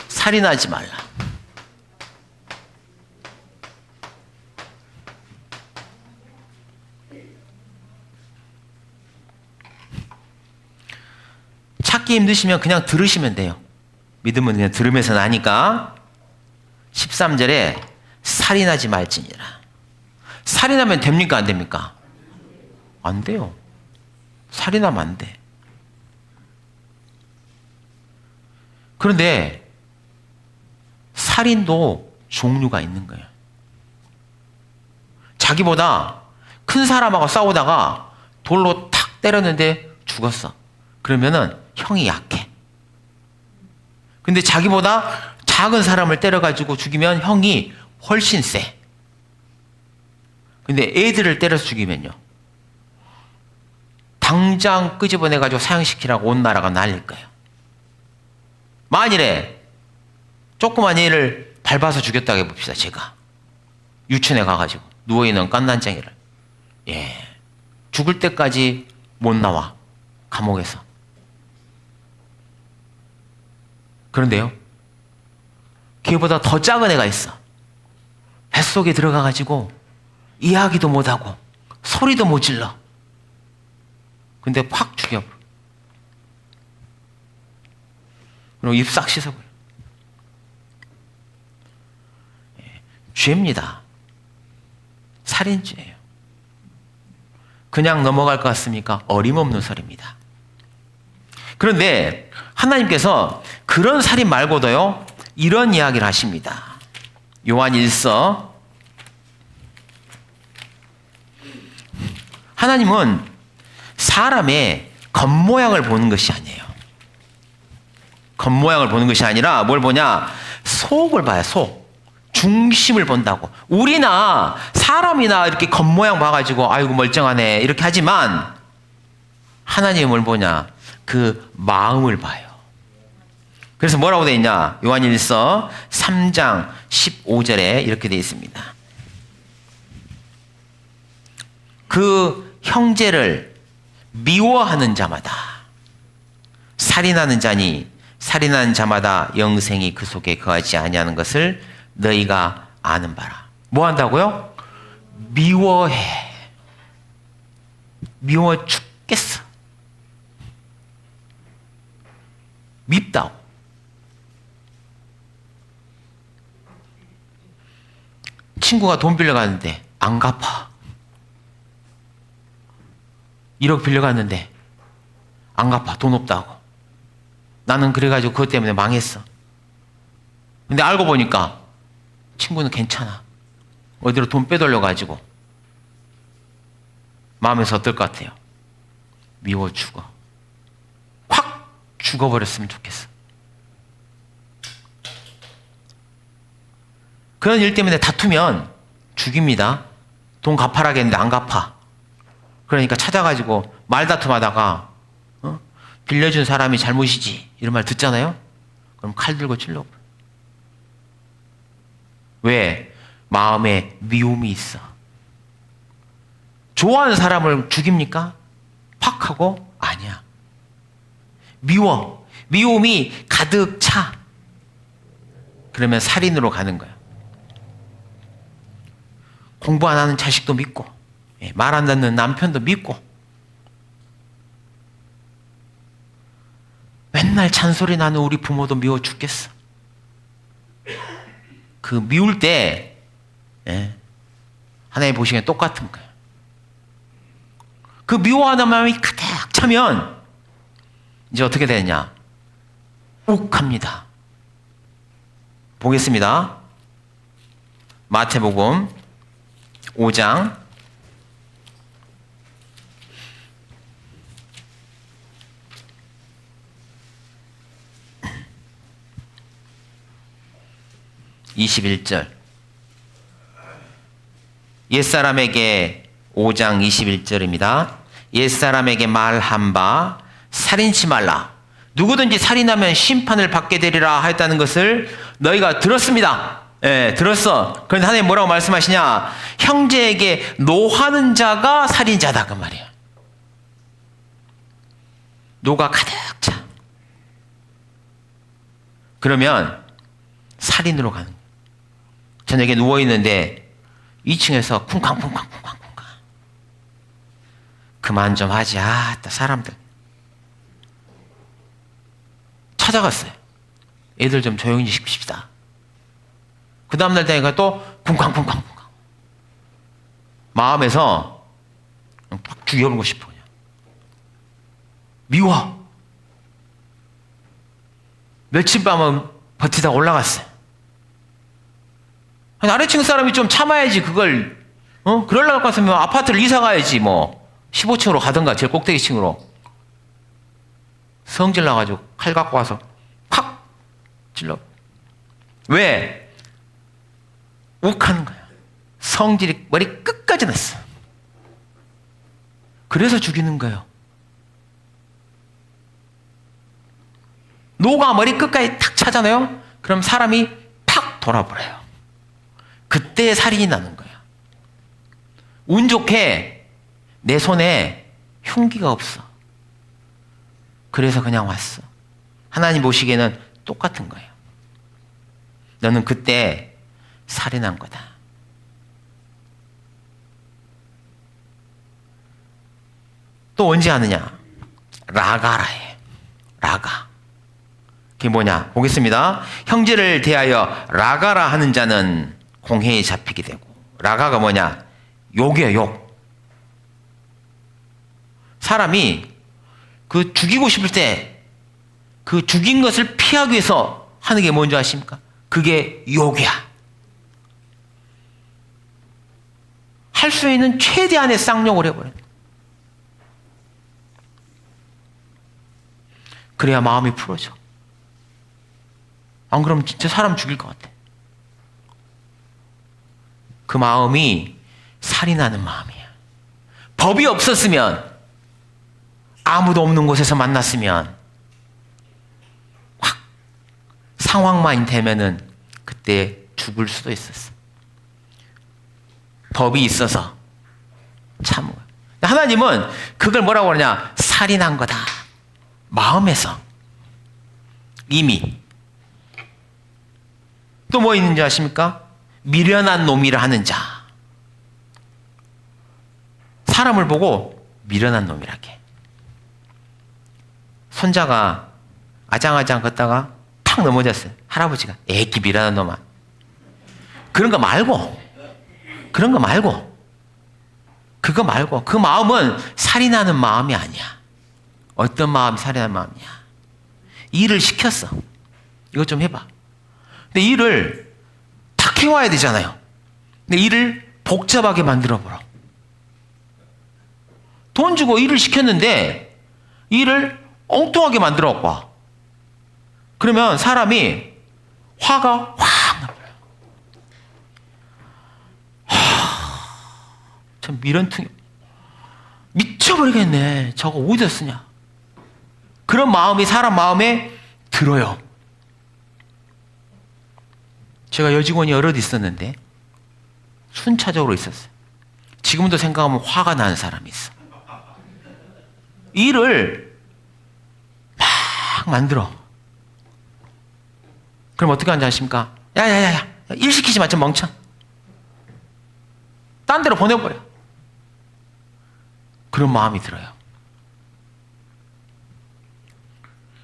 A: 살인하지 말라. 찾기 힘드시면 그냥 들으시면 돼요. 믿음은 그냥 들으면서 나니까. 13절에 살인하지 말지니라. 살인하면 됩니까? 안 됩니까? 안 돼요. 살인하면 안 돼. 그런데 살인도 종류가 있는 거예요. 자기보다 큰 사람하고 싸우다가 돌로 탁 때렸는데 죽었어. 그러면은 형이 약해. 근데 자기보다 작은 사람을 때려가지고 죽이면 형이 훨씬 세. 근데 애들을 때려서 죽이면요, 당장 끄집어내가지고 사형시키라고 온 나라가 난릴 거예요. 만일에 조그만 애를 밟아서 죽였다고 해봅시다. 제가 유치원에 가가지고 누워있는 깐난쟁이를, 예, 죽을 때까지 못 나와, 감옥에서. 그런데요, 걔보다 더 작은 애가 있어. 뱃속에 들어가가지고 이야기도 못하고 소리도 못 질러. 근데 확 죽여버려. 그리고 입 싹 씻어버려. 죄입니다. 살인죄예요. 그냥 넘어갈 것 같습니까? 어림없는 소리입니다. 그런데 하나님께서 그런 살인 말고도요, 이런 이야기를 하십니다. 요한 1서. 하나님은 사람의 겉모양을 보는 것이 아니에요. 겉모양을 보는 것이 아니라 뭘 보냐? 속을 봐요. 속. 중심을 본다고. 우리나 사람이나 이렇게 겉모양 봐가지고 아이고 멀쩡하네 이렇게 하지만, 하나님은 뭘 보냐? 그 마음을 봐요. 그래서 뭐라고 되어 있냐? 요한일서 3장 15절에 이렇게 되어 있습니다. 그 형제를 미워하는 자마다 살인하는 자니 살인하는 자마다 영생이 그 속에 거하지 아니하는 것을 너희가 아는 바라. 뭐 한다고요? 미워해. 미워 죽겠어. 밉다고. 친구가 돈 빌려갔는데 안 갚아. 1억 빌려갔는데 안 갚아. 돈 없다고. 나는 그래가지고 그것 때문에 망했어. 근데 알고 보니까 친구는 괜찮아. 어디로 돈 빼돌려가지고. 마음에서 어떨 것 같아요? 미워 죽어. 확 죽어버렸으면 좋겠어. 그런 일 때문에 다투면 죽입니다. 돈 갚아라겠는데 안 갚아. 그러니까 찾아가지고 말다툼하다가 빌려준 사람이 잘못이지 이런 말 듣잖아요. 그럼 칼 들고 찔러버려. 왜? 마음에 미움이 있어. 좋아하는 사람을 죽입니까? 팍 하고? 아니야. 미워. 미움이 가득 차. 그러면 살인으로 가는 거야. 공부 안 하는 자식도 믿고, 말 안 듣는 남편도 믿고, 맨날 잔소리 나는 우리 부모도 미워 죽겠어. 그 미울 때 예. 하나님 보시기엔 똑같은 거예요. 그 미워하는 마음이 가득 차면 이제 어떻게 되느냐? 욱합니다. 보겠습니다. 마태복음 5장 21절. 옛사람에게 5장 21절입니다. 옛사람에게 말한 바 살인치 말라. 누구든지 살인하면 심판을 받게 되리라 하였다는 것을 너희가 들었습니다. 예, 들었어. 그런데 하나님 뭐라고 말씀하시냐? 형제에게 노하는 자가 살인자다 그 말이에요. 노가 가득 차. 그러면 살인으로 가는 거예요. 저녁에 누워있는데 2층에서 쿵쾅쿵쾅쿵쾅쿵쾅 그만 좀 하지. 또 사람들 찾아갔어요. 애들 좀 조용히 시킵시다. 그 다음날 되니까 또 쿵쾅쿵쾅쿵쾅 마음에서 팍 죽여보고 싶어. 그냥 미워. 며칠 밤은 버티다 올라갔어요. 아래층 사람이 좀 참아야지. 그걸 그러려고 했으면 아파트를 이사 가야지. 뭐 15층으로 가든가 제일 꼭대기층으로. 성질 나가지고 칼 갖고 와서 팍 찔러. 왜? 욱하는 거야. 성질이 머리 끝까지 났어. 그래서 죽이는 거예요. 노가 머리 끝까지 탁 차잖아요. 그럼 사람이 팍 돌아버려요. 그때 살인이 나는 거예요. 운 좋게 내 손에 흉기가 없어. 그래서 그냥 왔어. 하나님 보시기에는 똑같은 거예요. 너는 그때 살인한 거다. 또 언제 하느냐? 라가라 해. 라가. 그게 뭐냐? 보겠습니다. 형제를 대하여 라가라 하는 자는 공회에 잡히게 되고. 라가가 뭐냐? 욕이에요, 욕. 사람이 그 죽이고 싶을 때 그 죽인 것을 피하기 위해서 하는 게 뭔지 아십니까? 그게 욕이야. 할 수 있는 최대한의 쌍욕을 해버려요. 그래야 마음이 풀어져. 안 그러면 진짜 사람 죽일 것 같아. 그 마음이 살인하는 마음이야. 법이 없었으면, 아무도 없는 곳에서 만났으면, 확 상황만 되면은 그때 죽을 수도 있었어. 법이 있어서 참은 거야. 하나님은 그걸 뭐라고 그러냐? 살인한 거다. 마음에서 이미. 또 뭐 있는지 아십니까? 미련한 놈이라 하는 자. 사람을 보고 미련한 놈이라게. 손자가 아장아장 걷다가 팍 넘어졌어요. 할아버지가 애기 미련한 놈아. 그런 거 말고 그거 말고 그 마음은 살인하는 마음이 아니야. 어떤 마음이 살인하는 마음이야? 일을 시켰어. 이것 좀 해봐. 근데 일을 다 키워야 되잖아요. 근데 일을 복잡하게 만들어버려. 돈 주고 일을 시켰는데 일을 엉뚱하게 만들어봐. 그러면 사람이 화가 확 나버려요. 참 미련퉁이 미쳐버리겠네. 저거 어디다 쓰냐. 그런 마음이 사람 마음에 들어요. 제가 여직원이 여럿 있었는데 순차적으로 있었어요. 지금도 생각하면 화가 나는 사람이 있어. 일을 막 만들어. 그럼 어떻게 하는지 아십니까? 야야야야, 일 시키지 마, 좀 멍청. 딴 데로 보내버려. 그런 마음이 들어요.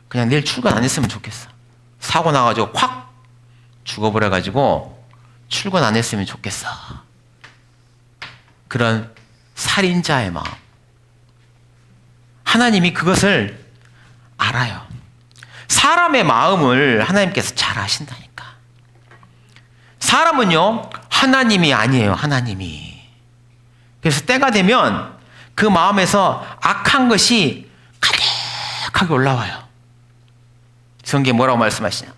A: 그냥 내일 출근 안 했으면 좋겠어. 사고 나가지고 확 죽어버려가지고 출근 안 했으면 좋겠어. 그런 살인자의 마음. 하나님이 그것을 알아요. 사람의 마음을 하나님께서 잘 아신다니까. 사람은요, 하나님이 아니에요, 하나님이. 그래서 때가 되면 그 마음에서 악한 것이 가득하게 올라와요. 성경에 뭐라고 말씀하시냐?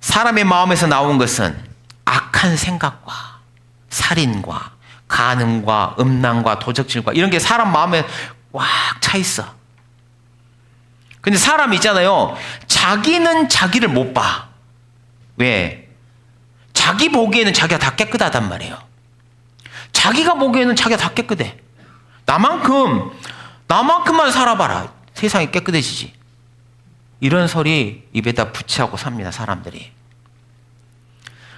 A: 사람의 마음에서 나온 것은 악한 생각과 살인과 간음과 음란과 도적질과 이런 게 사람 마음에 꽉 차 있어. 근데 사람이 있잖아요. 자기는 자기를 못 봐. 왜? 자기 보기에는 자기가 다 깨끗하단 말이에요. 자기가 보기에는 자기가 다 깨끗해. 나만큼만 살아봐라. 세상이 깨끗해지지. 이런 소리 입에다 붙이하고 삽니다, 사람들이.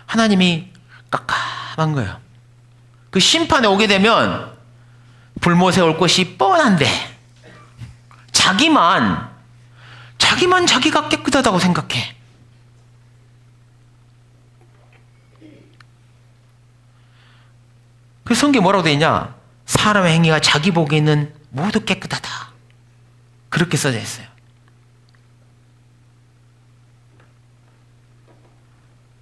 A: 하나님이 깜깜한 거예요. 그 심판에 오게 되면 불못에 올 것이 뻔한데 자기만 자기가 깨끗하다고 생각해. 그 성경에 뭐라고 되어 있냐? 사람의 행위가 자기 보기에는 모두 깨끗하다. 그렇게 써져 있어요.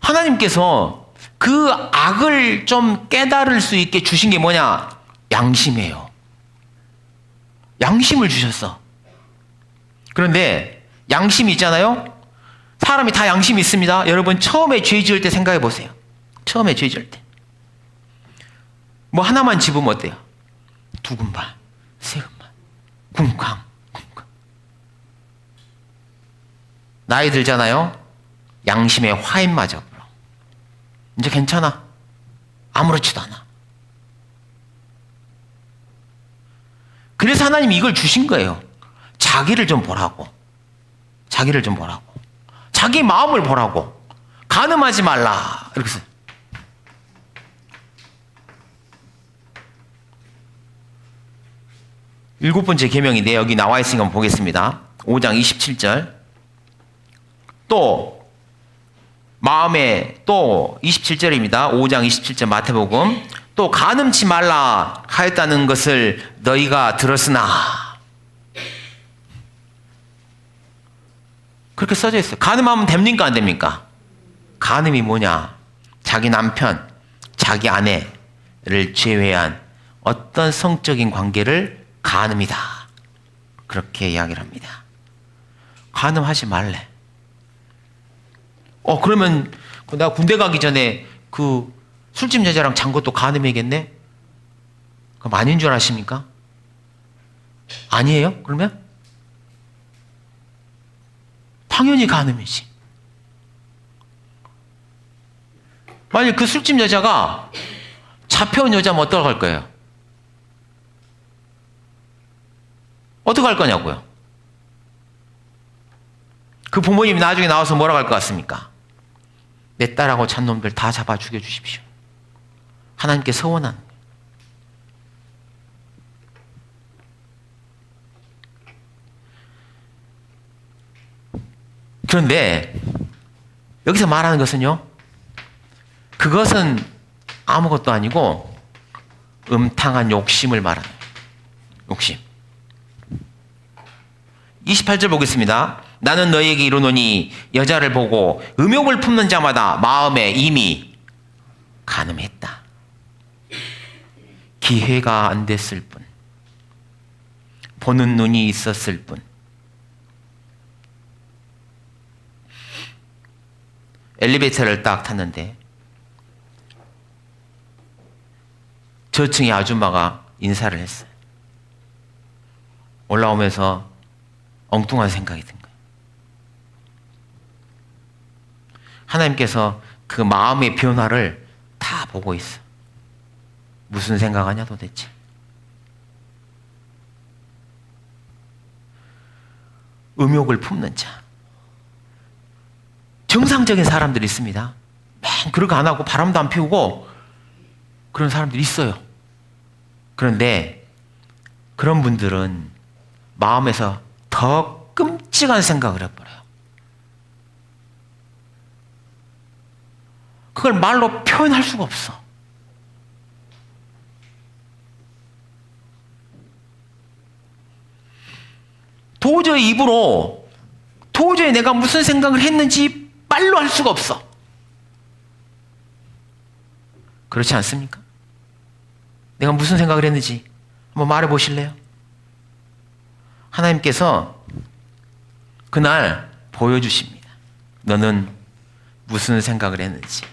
A: 하나님께서 그 악을 좀 깨달을 수 있게 주신 게 뭐냐? 양심이에요. 양심을 주셨어. 그런데 양심이 있잖아요. 사람이 다 양심이 있습니다. 여러분 처음에 죄 지을 때 생각해 보세요. 처음에 죄 지을 때. 뭐 하나만 집으면 어때요? 두근반, 세근반, 쿵쾅. 나이 들잖아요. 양심의 화인 맞아. 이제 괜찮아. 아무렇지도 않아. 그래서 하나님이 이걸 주신 거예요. 자기를 좀 보라고. 자기를 좀 보라고. 자기 마음을 보라고. 간음하지 말라. 이렇게 써요. 일곱 번째 계명인데 여기 나와 있으니까 한번 보겠습니다. 5장 27절. 또 마음에 또 27절입니다. 5장 27절 마태복음. 또 간음치 말라 하였다는 것을 너희가 들었으나. 그렇게 써져 있어요. 간음하면 됩니까 안 됩니까? 간음이 뭐냐? 자기 남편, 자기 아내를 제외한 어떤 성적인 관계를 간음이다. 그렇게 이야기를 합니다. 간음하지 말래. 그러면 내가 군대 가기 전에 그 술집 여자랑 잔 것도 간음이겠네? 그럼 아닌 줄 아십니까? 아니에요? 그러면? 당연히 간음이지. 만약 그 술집 여자가 잡혀온 여자면 어떡할 거예요? 어떡할 거냐고요? 그 부모님이 나중에 나와서 뭐라고 할 것 같습니까? 내 딸하고 잔놈들 다 잡아 죽여주십시오. 하나님께 서원하는 거예요. 그런데 여기서 말하는 것은요, 그것은 아무것도 아니고 음탕한 욕심을 말하는 거예요. 욕심. 28절 보겠습니다. 나는 너희에게 이르노니 여자를 보고 음욕을 품는 자마다 마음에 이미 간음했다. 기회가 안 됐을 뿐, 보는 눈이 있었을 뿐. 엘리베이터를 딱 탔는데 저층의 아줌마가 인사를 했어요. 올라오면서 엉뚱한 생각이 든 거예요. 하나님께서 그 마음의 변화를 다 보고 있어. 무슨 생각하냐 도대체. 음욕을 품는 자. 정상적인 사람들이 있습니다. 맨 그렇게 안 하고 바람도 안 피우고 그런 사람들이 있어요. 그런데 그런 분들은 마음에서 더 끔찍한 생각을 해버려요. 그걸 말로 표현할 수가 없어. 도저히 입으로 도저히 내가 무슨 생각을 했는지 말로 할 수가 없어. 그렇지 않습니까? 내가 무슨 생각을 했는지 한번 말해 보실래요? 하나님께서 그날 보여주십니다. 너는 무슨 생각을 했는지.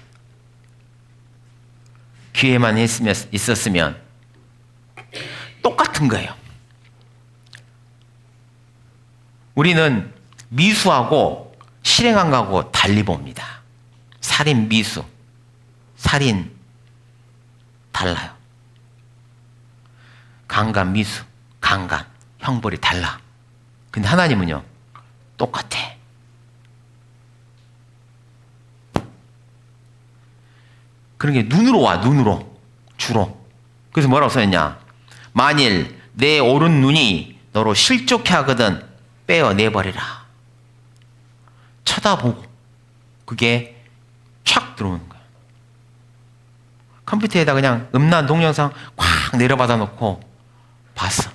A: 귀에만 있었으면 똑같은 거예요. 우리는 미수하고 실행한 거하고 달리 봅니다. 살인 미수, 살인 달라요. 강간 미수, 강간, 형벌이 달라. 근데 하나님은요, 똑같아. 그런 게 눈으로 와, 눈으로. 주로. 그래서 뭐라고 써있냐? 만일 내 오른 눈이 너로 실족해 하거든 빼어내버리라. 쳐다보고 그게 촥 들어오는 거야. 컴퓨터에다 그냥 음란 동영상 꽉 내려받아 놓고 봤어.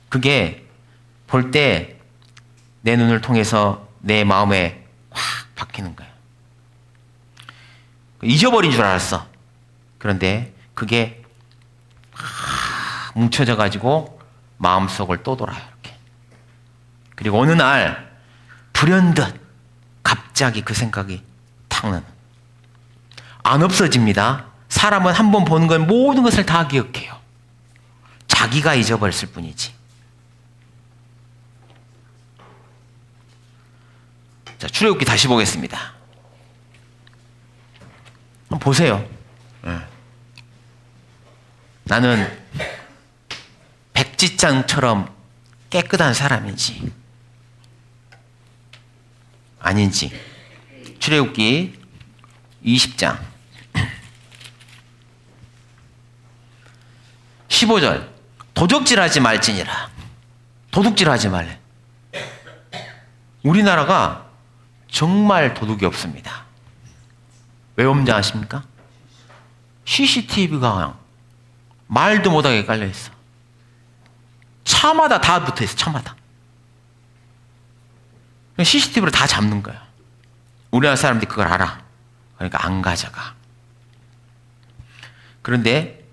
A: 그게 볼 때 내 눈을 통해서 내 마음에 확 박히는 거야. 잊어버린 줄 알았어. 그런데 그게 뭉쳐져 가지고 마음속을 또 돌아요. 이렇게. 그리고 어느 날 불현듯 갑자기 그 생각이 탁 나는. 안 없어집니다. 사람은 한 번 보는 건 모든 것을 다 기억해요. 자기가 잊어버렸을 뿐이지. 자, 출애굽기 다시 보겠습니다. 한번 보세요. 나는 백지장처럼 깨끗한 사람인지 아닌지. 출애굽기 20장 15절 도적질하지 말지니라. 도둑질하지 말래. 우리나라가 정말 도둑이 없습니다. 왜 없는지 아십니까? CCTV가 말도 못하게 깔려있어. 차마다 다 붙어있어. 차마다. CCTV로 다 잡는 거야. 우리나라 사람들이 그걸 알아. 그러니까 안 가져가. 그런데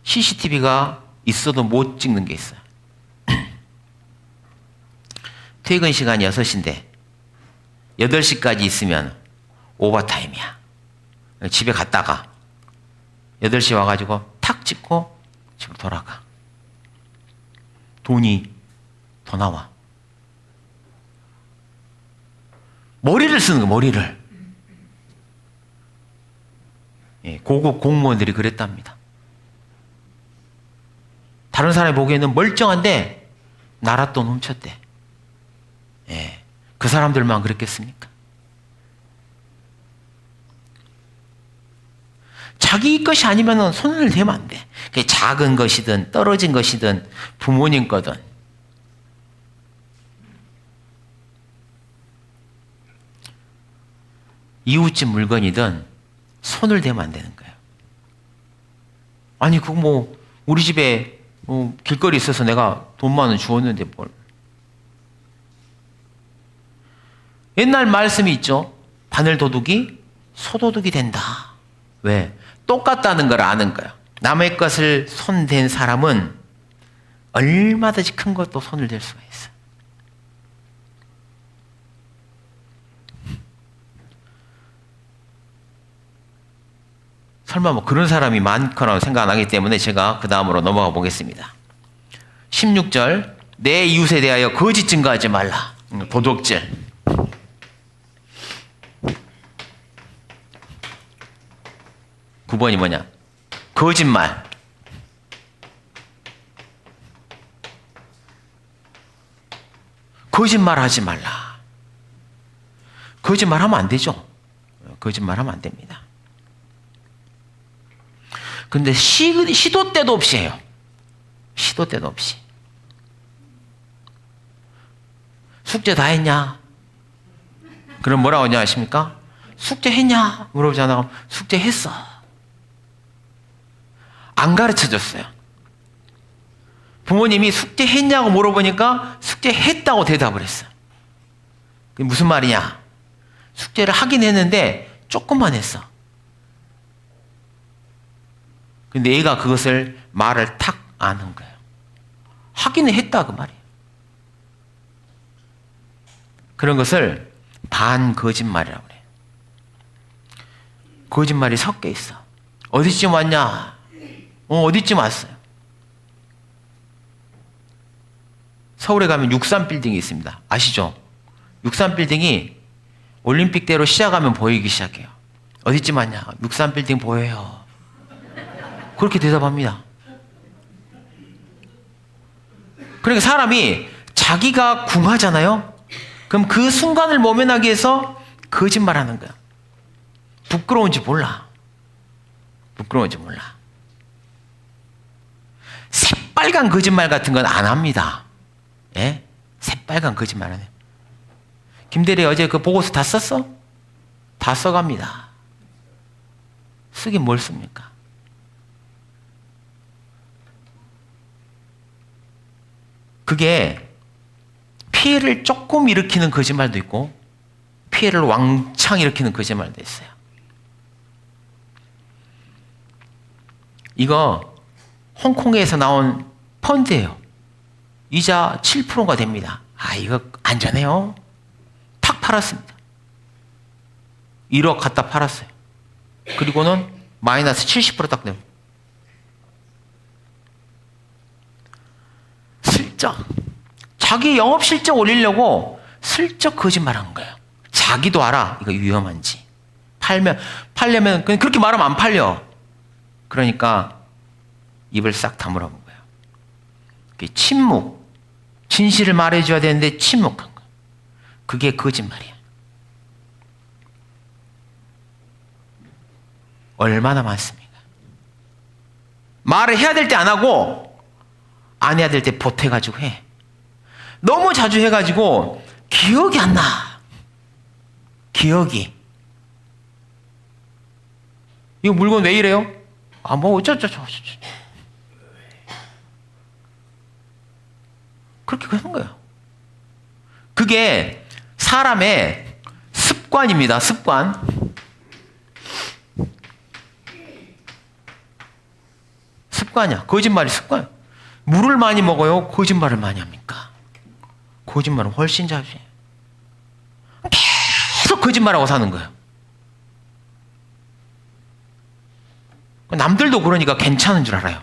A: CCTV가 있어도 못 찍는 게 있어요. 퇴근 시간이 6시인데 8시까지 있으면 오버타임이야. 집에 갔다가 8시 와가지고 탁 찍고 집으로 돌아가. 돈이 더 나와. 머리를 쓰는 거야, 머리를. 예, 고급 공무원들이 그랬답니다. 다른 사람이 보기에는 멀쩡한데 나라 돈 훔쳤대. 예, 그 사람들만 그랬겠습니까? 자기 것이 아니면 손을 대면 안 돼. 그게 작은 것이든 떨어진 것이든 부모님 거든. 이웃집 물건이든 손을 대면 안 되는 거예요. 아니 그거 뭐 우리 집에 길거리 있어서 내가 돈 10,000원 주었는데 뭘. 옛날 말씀이 있죠. 바늘 도둑이 소도둑이 된다. 왜? 똑같다는 걸 아는 거야. 남의 것을 손댄 사람은 얼마든지 큰 것도 손을 댈 수가 있어. 설마 뭐 그런 사람이 많거나 생각 안 하기 때문에 제가 그 다음으로 넘어가 보겠습니다. 16절 내 이웃에 대하여 거짓 증거하지 말라. 도둑질. 구 번이 뭐냐? 거짓말. 거짓말하지 말라. 거짓말하면 안 되죠. 거짓말하면 안 됩니다. 근데 시도 때도 없이 해요. 시도 때도 없이. 숙제 다 했냐? 그럼 뭐라고 하냐 아십니까? 숙제했냐? 물어보잖아. 숙제했어. 안 가르쳐줬어요. 부모님이 숙제했냐고 물어보니까 숙제했다고 대답을 했어요. 그게 무슨 말이냐? 숙제를 하긴 했는데 조금만 했어. 근데 얘가 그것을 말을 탁 안 한 거예요. 하기는 했다 그 말이에요. 그런 것을 반거짓말이라고 그래요. 거짓말이 섞여 있어. 어디쯤 왔냐? 어디쯤 왔어요? 서울에 가면 63빌딩이 있습니다. 아시죠? 63빌딩이 올림픽대로 시작하면 보이기 시작해요. 어디쯤 왔냐? 63빌딩 보여요. 그렇게 대답합니다. 그러니까 사람이 자기가 궁하잖아요? 그럼 그 순간을 모면하기 위해서 거짓말하는 거야. 부끄러운지 몰라. 부끄러운지 몰라. 새빨간 거짓말 같은 건 안 합니다. 예? 새빨간 거짓말 안 해요. 김대리 어제 그 보고서 다 썼어? 다 써갑니다. 쓰긴 뭘 씁니까? 그게 피해를 조금 일으키는 거짓말도 있고 피해를 왕창 일으키는 거짓말도 있어요. 이거 홍콩에서 나온 펀드예요. 이자 7%가 됩니다. 이거 안전해요. 탁 팔았습니다. 1억 갖다 팔았어요. 그리고는 마이너스 70%딱 됩니다. 슬쩍 자기 영업 실적 올리려고 슬쩍 거짓말한 거예요. 자기도 알아 이거 위험한지. 팔려면 그렇게 말하면 안 팔려. 그러니까 입을 싹 다물어 본 거예요. 침묵. 진실을 말해줘야 되는데 침묵한 거예요. 그게 거짓말이야. 얼마나 많습니까? 말을 해야 될 때 안 하고 안 해야 될 때 보태가지고 해. 너무 자주 해가지고 기억이 안 나. 기억이. 이거 물건 왜 이래요? 뭐 어쩌저쩌. 그렇게 하는 거예요. 그게 사람의 습관입니다. 습관. 습관이야. 거짓말이 습관. 물을 많이 먹어요? 거짓말을 많이 합니까? 거짓말은 훨씬 자주 해요. 계속 거짓말하고 사는 거예요. 남들도 그러니까 괜찮은 줄 알아요.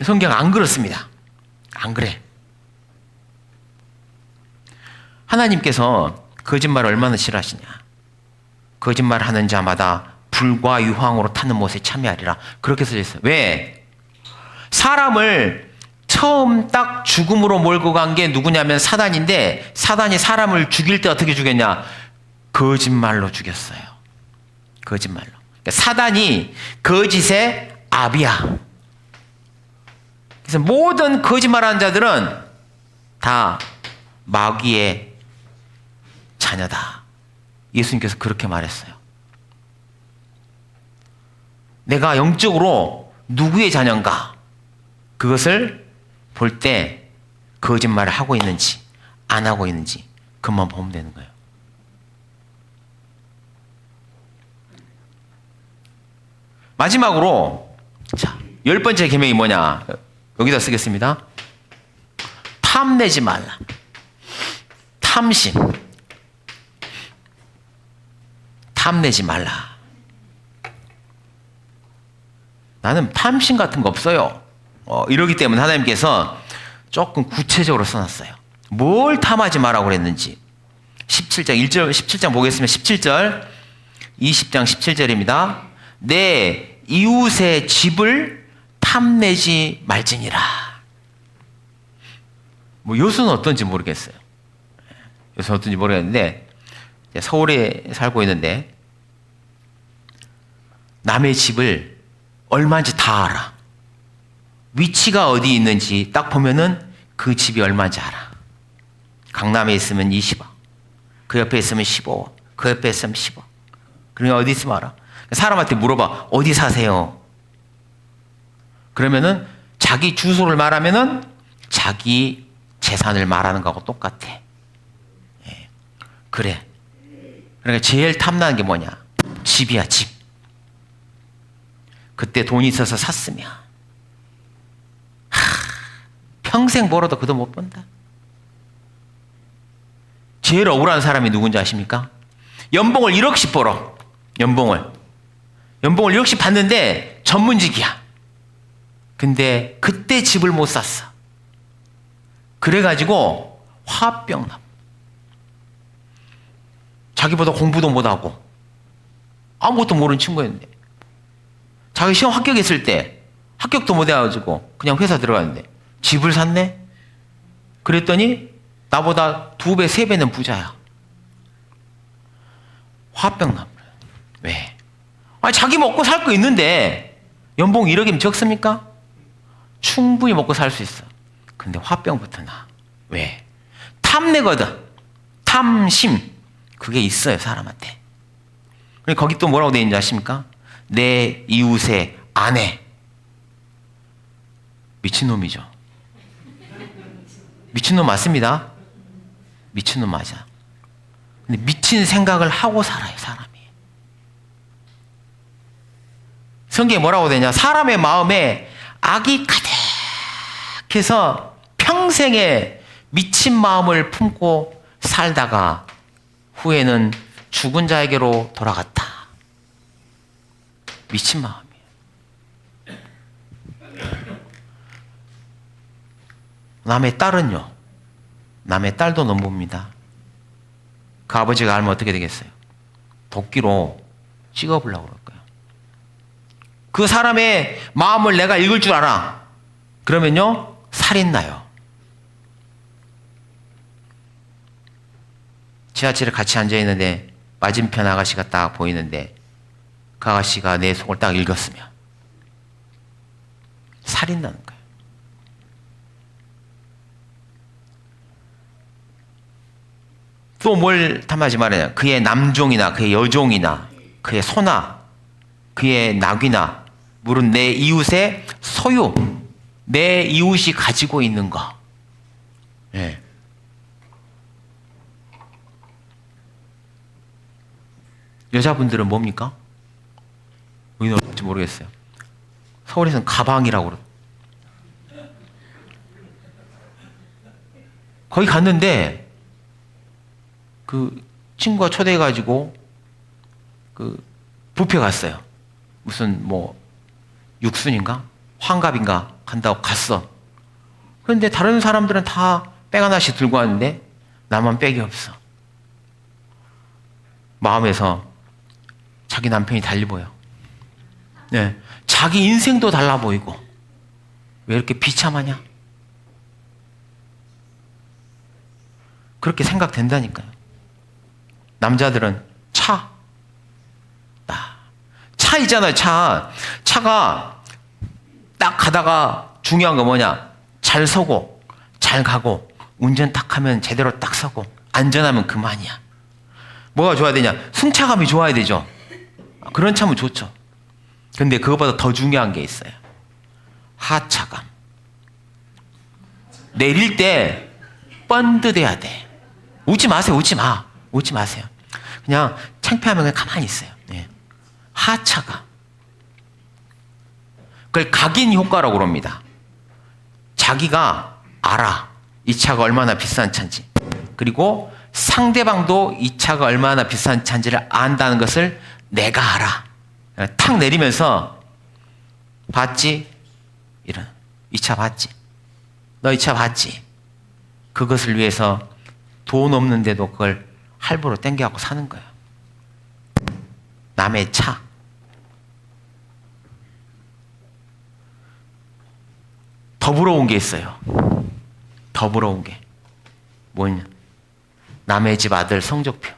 A: 성경 안 그렇습니다. 안 그래. 하나님께서 거짓말을 얼마나 싫어하시냐. 거짓말하는 자마다 불과 유황으로 타는 못에 참여하리라. 그렇게 써져 있어요. 왜? 사람을 처음 딱 죽음으로 몰고 간 게 누구냐면 사단인데 사단이 사람을 죽일 때 어떻게 죽였냐? 거짓말로 죽였어요. 거짓말로. 그러니까 사단이 거짓의 아비야. 그래서 모든 거짓말하는 자들은 다 마귀의 자녀다. 예수님께서 그렇게 말했어요. 내가 영적으로 누구의 자녀인가? 그것을 볼 때 거짓말을 하고 있는지 안 하고 있는지 그것만 보면 되는 거예요. 마지막으로 자, 10번째 계명이 뭐냐? 여기다 쓰겠습니다. 탐내지 말라. 탐심. 탐내지 말라. 나는 탐심 같은 거 없어요. 이러기 때문에 하나님께서 조금 구체적으로 써놨어요. 뭘 탐하지 말라고 그랬는지. 17장 1절, 17장 보겠습니다. 17절, 20장 17절입니다. 내 이웃의 집을 탐내지 말지니라. 뭐 요수는 어떤지 모르겠어요. 요수는 어떤지 모르겠는데 서울에 살고 있는데 남의 집을 얼마인지 다 알아. 위치가 어디 있는지 딱 보면은 그 집이 얼마인지 알아. 강남에 있으면 20억, 그 옆에 있으면 15억, 그 옆에 있으면 10억. 그러니까 어디 있으면 알아. 사람한테 물어봐. 어디 사세요? 그러면은 자기 주소를 말하면은 자기 재산을 말하는 거하고 똑같아. 예. 그래. 그러니까 제일 탐나는 게 뭐냐? 집이야, 집. 그때 돈이 있어서 샀으면 평생 벌어도 그 돈 못 번다. 제일 억울한 사람이 누군지 아십니까? 연봉을 1억씩 벌어. 연봉을 1억씩 받는데 전문직이야. 근데 그때 집을 못 샀어. 그래가지고 화병 나. 자기보다 공부도 못하고 아무것도 모르는 친구였는데 자기 시험 합격했을 때 합격도 못해가지고 그냥 회사 들어갔는데 집을 샀네? 그랬더니 나보다 2배, 3배는 부자야. 화병 나. 왜? 아니, 자기 먹고 살 거 있는데 연봉 1억이면 적습니까? 충분히 먹고 살 수 있어. 근데 화병부터 나. 왜? 탐내거든. 탐심. 그게 있어요, 사람한테. 거기 또 뭐라고 되어 있는지 아십니까? 내 이웃의 아내. 미친놈이죠. 미친놈 맞습니다. 미친놈 맞아. 근데 미친 생각을 하고 살아요, 사람이. 성경에 뭐라고 되냐? 사람의 마음에 악이 가득해서 평생에 미친 마음을 품고 살다가 후에는 죽은 자에게로 돌아갔다. 미친 마음이에요. 남의 딸은요, 남의 딸도 넘봅니다. 그 아버지가 알면 어떻게 되겠어요? 도끼로 찍어보려고 그럴 거예요. 그 사람의 마음을 내가 읽을 줄 알아. 그러면요, 살인 나요. 지하철에 같이 앉아있는데 맞은편 아가씨가 딱 보이는데 그 아가씨가 내 속을 딱 읽었으면 살인 나는 거예요. 또 뭘 탐하지 말아야 그의 남종이나 그의 여종이나 그의 소나 그의 낙이나 물은 내 이웃의 소유, 내 이웃이 가지고 있는 거. 예. 여자분들은 뭡니까? 여기는 어떨지 모르겠어요. 서울에서는 가방이라고 그러. 거기 갔는데 그 친구가 초대해가지고 그 뷔페 갔어요. 무슨 뭐 육순인가 환갑인가 간다고 갔어. 그런데 다른 사람들은 다 백 하나씩 들고 왔는데 나만 백이 없어. 마음에서 자기 남편이 달리 보여. 네, 자기 인생도 달라 보이고 왜 이렇게 비참하냐? 그렇게 생각된다니까요. 남자들은 차 있잖아요. 차가 딱 가다가 중요한 거 뭐냐? 잘 서고 잘 가고 운전 딱 하면 제대로 딱 서고 안전하면 그만이야. 뭐가 좋아야 되냐? 승차감이 좋아야 되죠. 그런 차면 좋죠. 근데 그것보다 더 중요한 게 있어요. 하차감. 내릴 때 번듯해야 돼. 웃지 마세요. 웃지 마세요. 그냥 창피하면 그냥 가만히 있어요. 네. 하차감. 그걸 각인 효과라고 그럽니다. 자기가 알아. 이 차가 얼마나 비싼 차인지. 그리고 상대방도 이 차가 얼마나 비싼 차인지를 안다는 것을 내가 알아. 탁 내리면서 봤지? 이런. 이 차 봤지? 너 이 차 봤지? 그것을 위해서 돈 없는데도 그걸 할부로 땡겨갖고 사는 거예요. 남의 차. 더 부러운 게 있어요. 더 부러운 게. 뭐냐? 남의 집 아들 성적표.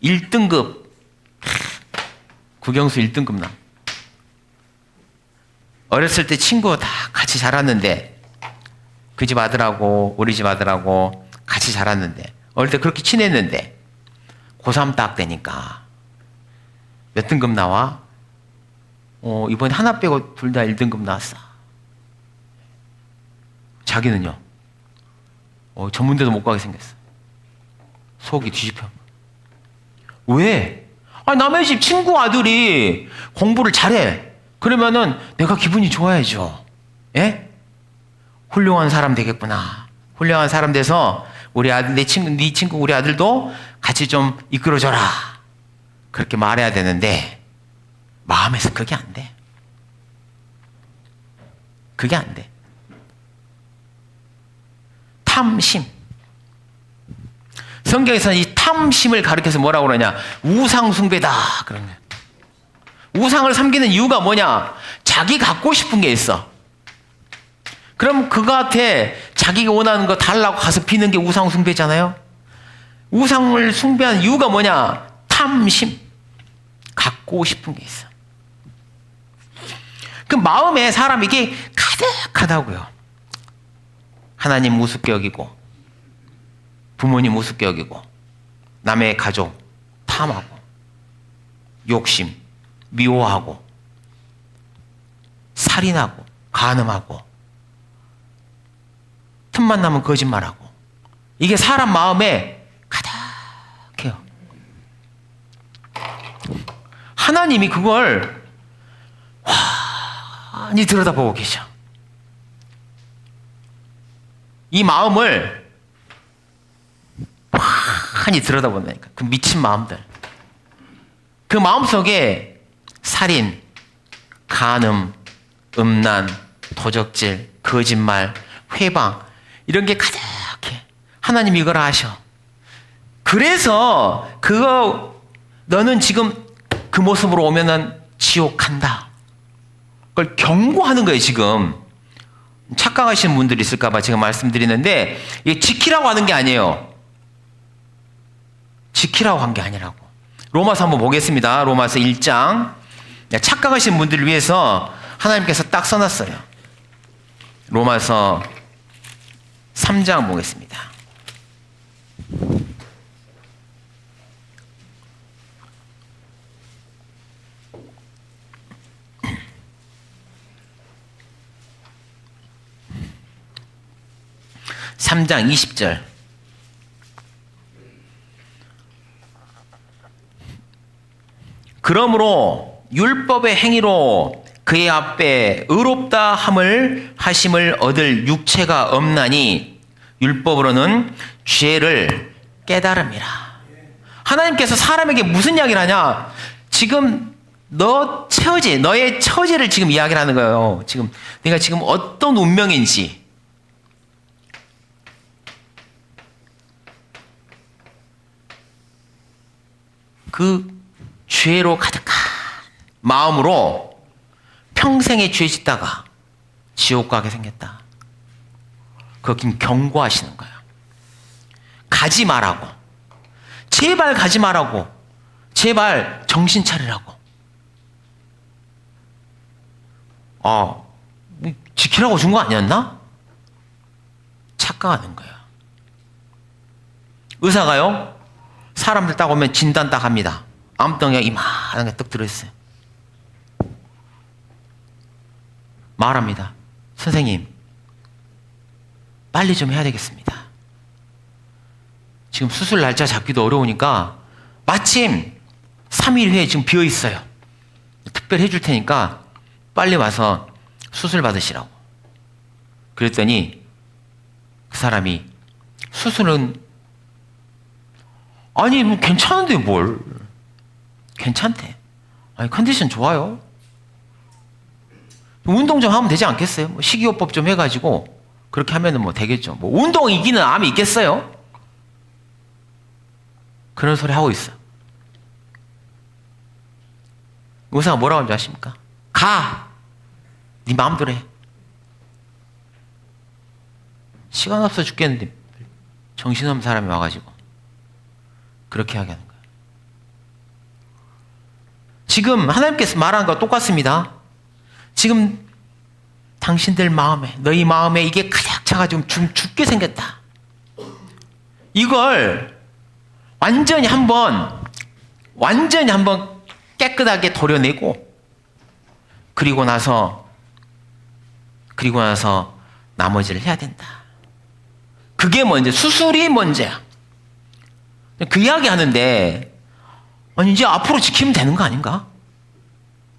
A: 1등급. 국영수 1등급 남. 어렸을 때 친구 다 같이 자랐는데 그 집 아들하고 우리 집 아들하고 같이 자랐는데 어릴 때 그렇게 친했는데 고3 딱 되니까 몇 등급 나와? 이번에 하나 빼고 둘 다 1등급 나왔어. 자기는요? 전문대도 못 가게 생겼어. 속이 뒤집혀. 왜? 아니, 남의 집 친구 아들이 공부를 잘해. 그러면은 내가 기분이 좋아야죠. 예? 훌륭한 사람 되겠구나. 훌륭한 사람 돼서 우리 아들, 네 친구, 우리 아들도 같이 좀 이끌어줘라. 그렇게 말해야 되는데 마음에서 그게 안 돼. 그게 안 돼. 탐심. 성경에서는 이 탐심을 가리켜서 뭐라고 그러냐? 우상숭배다. 그런 거예요. 우상을 섬기는 이유가 뭐냐? 자기 갖고 싶은 게 있어. 그럼 그거한테 자기가 원하는 거 달라고 가서 비는 게 우상숭배잖아요. 우상을 숭배하는 이유가 뭐냐? 탐심. 갖고 싶은 게 있어. 그 마음에 사람이 이게 가득하다고요. 하나님 우습게 여기고, 부모님 우습게 여기고, 남의 가족 탐하고, 욕심, 미워하고, 살인하고, 간음하고, 틈만 나면 거짓말하고. 이게 사람 마음에 가득해요. 하나님이 그걸 많이 들여다보고 계셔. 이 마음을 많이 들여다본다니까. 그 미친 마음들. 그 마음속에 살인, 간음, 음란, 도적질, 거짓말, 회방 이런 게 가득해. 하나님이 이걸 아셔. 그래서 그거 너는 지금 그 모습으로 오면은 지옥 간다. 그걸 경고하는 거예요, 지금. 착각하시는 분들이 있을까봐 제가 말씀드리는데, 이게 지키라고 하는 게 아니에요. 지키라고 한 게 아니라고. 로마서 한번 보겠습니다. 로마서 1장. 착각하시는 분들을 위해서 하나님께서 딱 써놨어요. 로마서 3장 보겠습니다. (3장) 20절. 그러므로 율법의 행위로 그의 앞에 의롭다 함을 하심을 얻을 육체가 없나니 율법으로는 죄를 깨달음이라. 하나님께서 사람에게 무슨 이야기를 하냐? 지금 너의 처지를 지금 이야기를 하는 거예요. 지금 내가 지금 어떤 운명인지. 그 죄로 가득한 마음으로 평생에 죄 짓다가 지옥 가게 생겼다. 그건 경고하시는 거예요. 가지 말라고. 제발 가지 말라고. 제발 정신 차리라고. 지키라고 준 거 아니었나? 착각하는 거예요. 의사가요, 사람들 딱 오면 진단 딱 합니다. 암덩이가 이만한 게 떡 들어있어요. 말합니다. 선생님, 빨리 좀 해야 되겠습니다. 지금 수술 날짜 잡기도 어려우니까 마침 3일 후에 지금 비어 있어요. 특별히 해줄 테니까 빨리 와서 수술 받으시라고. 그랬더니 그 사람이 수술은 아니 뭐 괜찮은데 뭘. 괜찮대. 아니 컨디션 좋아요. 운동 좀 하면 되지 않겠어요? 뭐 식이요법 좀 해가지고 그렇게 하면은 뭐 되겠죠. 뭐 운동 이기는 암이 있겠어요? 그런 소리 하고 있어. 의사가 뭐라고 하는지 아십니까? 가! 네 마음대로 해. 시간 없어 죽겠는데 정신없는 사람이 와가지고 그렇게 하게 하는 거예요. 지금 하나님께서 말하는 거와 똑같습니다. 지금 당신들 마음에, 너희 마음에 이게 가득 차가지고 죽게 생겼다. 이걸 완전히 한번 깨끗하게 도려내고 그리고 나서 나머지를 해야 된다. 그게 먼저, 수술이 먼저야. 그 이야기 하는데, 아니, 이제 앞으로 지키면 되는 거 아닌가?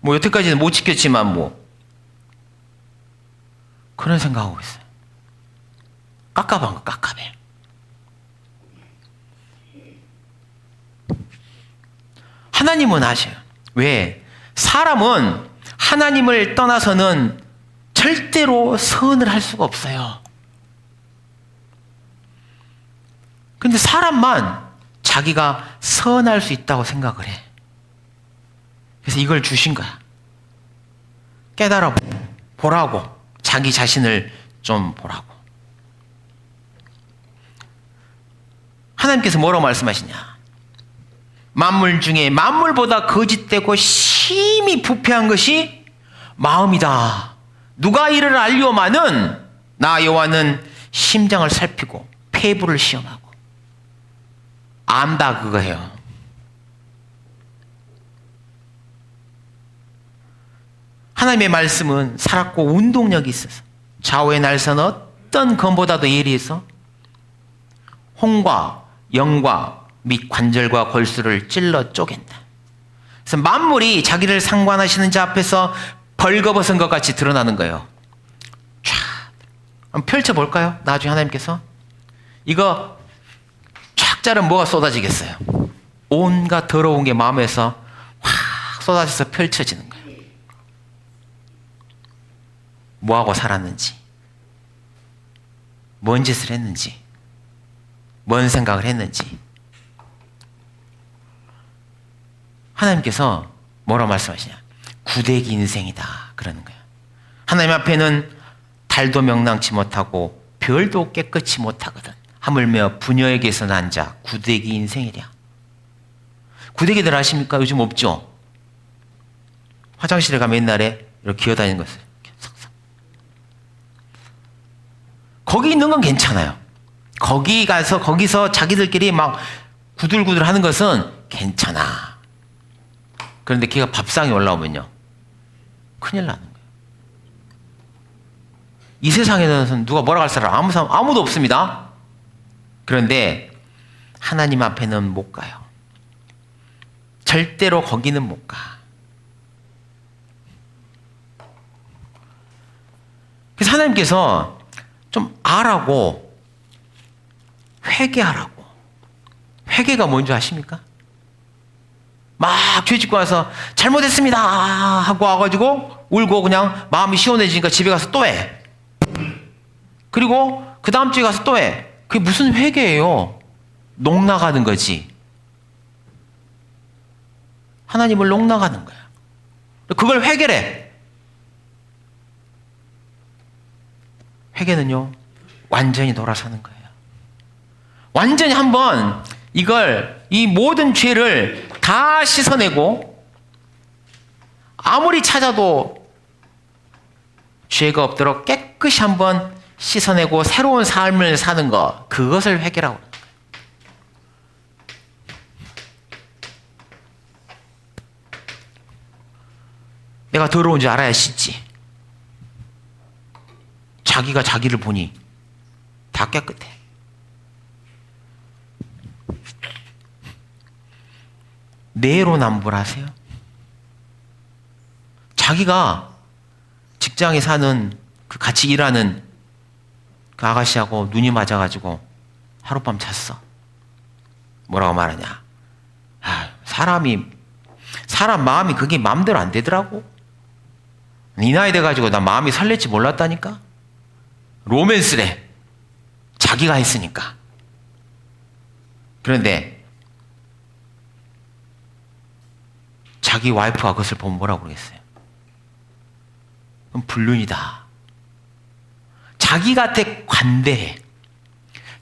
A: 뭐, 여태까지는 못 지켰지만, 뭐. 그런 생각하고 있어요. 깝깝한 거, 깝깝해. 하나님은 아셔요. 왜? 사람은 하나님을 떠나서는 절대로 선을 할 수가 없어요. 근데 사람만 자기가 선할 수 있다고 생각을 해. 그래서 이걸 주신 거야. 깨달아 보라고. 자기 자신을 좀 보라고. 하나님께서 뭐라고 말씀하시냐? 만물 중에 만물보다 거짓되고 심히 부패한 것이 마음이다. 누가 이를 알려마는 나 여호와는 심장을 살피고 폐부를 시험하고. 안다 그거예요. 하나님의 말씀은 살았고 운동력이 있어서 좌우의 날선 어떤 검보다도 예리해서 홍과 영과 및 관절과 골수를 찔러 쪼갠다. 그래서 만물이 자기를 상관하시는 자 앞에서 벌거벗은 것 같이 드러나는 거예요. 쫙. 한번 펼쳐볼까요? 나중에 하나님께서. 이거 쫙 자르면 뭐가 쏟아지겠어요? 온갖 더러운 게 마음에서 확 쏟아져서 펼쳐지는 거예요. 뭐하고 살았는지, 뭔 짓을 했는지, 뭔 생각을 했는지. 하나님께서 뭐라고 말씀하시냐? 구대기 인생이다 그러는 거예요. 하나님 앞에는 달도 명랑치 못하고 별도 깨끗이 못하거든. 하물며 부녀에게서 난 자 구대기 인생이랴. 구대기들 아십니까? 요즘 없죠? 화장실에 가면 옛날에 이렇게 기어다니는 것을 거기 있는 건 괜찮아요. 거기서 자기들끼리 막 구들구들 하는 것은 괜찮아. 그런데 걔가 밥상에 올라오면요, 큰일 나는 거예요. 이 세상에는 누가 뭐라 할 사람 아무도 없습니다. 그런데 하나님 앞에는 못 가요. 절대로 거기는 못 가. 그래서 하나님께서 좀 알라고, 회개하라고. 회개가 뭔지 아십니까? 막 죄 짓고 와서 잘못했습니다 하고 와가지고 울고 그냥 마음이 시원해지니까 집에 가서 또 해. 그리고 그 다음 주에 가서 또 해. 그게 무슨 회개예요? 농락하는 거지. 하나님을 농락하는 거야. 그걸 회개래. 회개는요, 완전히 돌아서는 거예요. 완전히 한번 이 모든 죄를 다 씻어내고, 아무리 찾아도 죄가 없도록 깨끗이 한번 씻어내고 새로운 삶을 사는 것, 그것을 회개라고 합니다. 내가 더러운 줄 알아야 씻지. 자기가 자기를 보니 다 깨끗해. 내로남불하세요. 자기가 직장에 사는 그 같이 일하는 그 아가씨하고 눈이 맞아가지고 하룻밤 잤어. 뭐라고 말하냐? 사람 마음이 그게 마음대로 안 되더라고. 이 나이 돼가지고 나 마음이 설렐지 몰랐다니까. 로맨스래. 자기가 했으니까. 그런데 자기 와이프가 그것을 보면 뭐라고 그러겠어요? 그럼 불륜이다. 자기한테 관대해.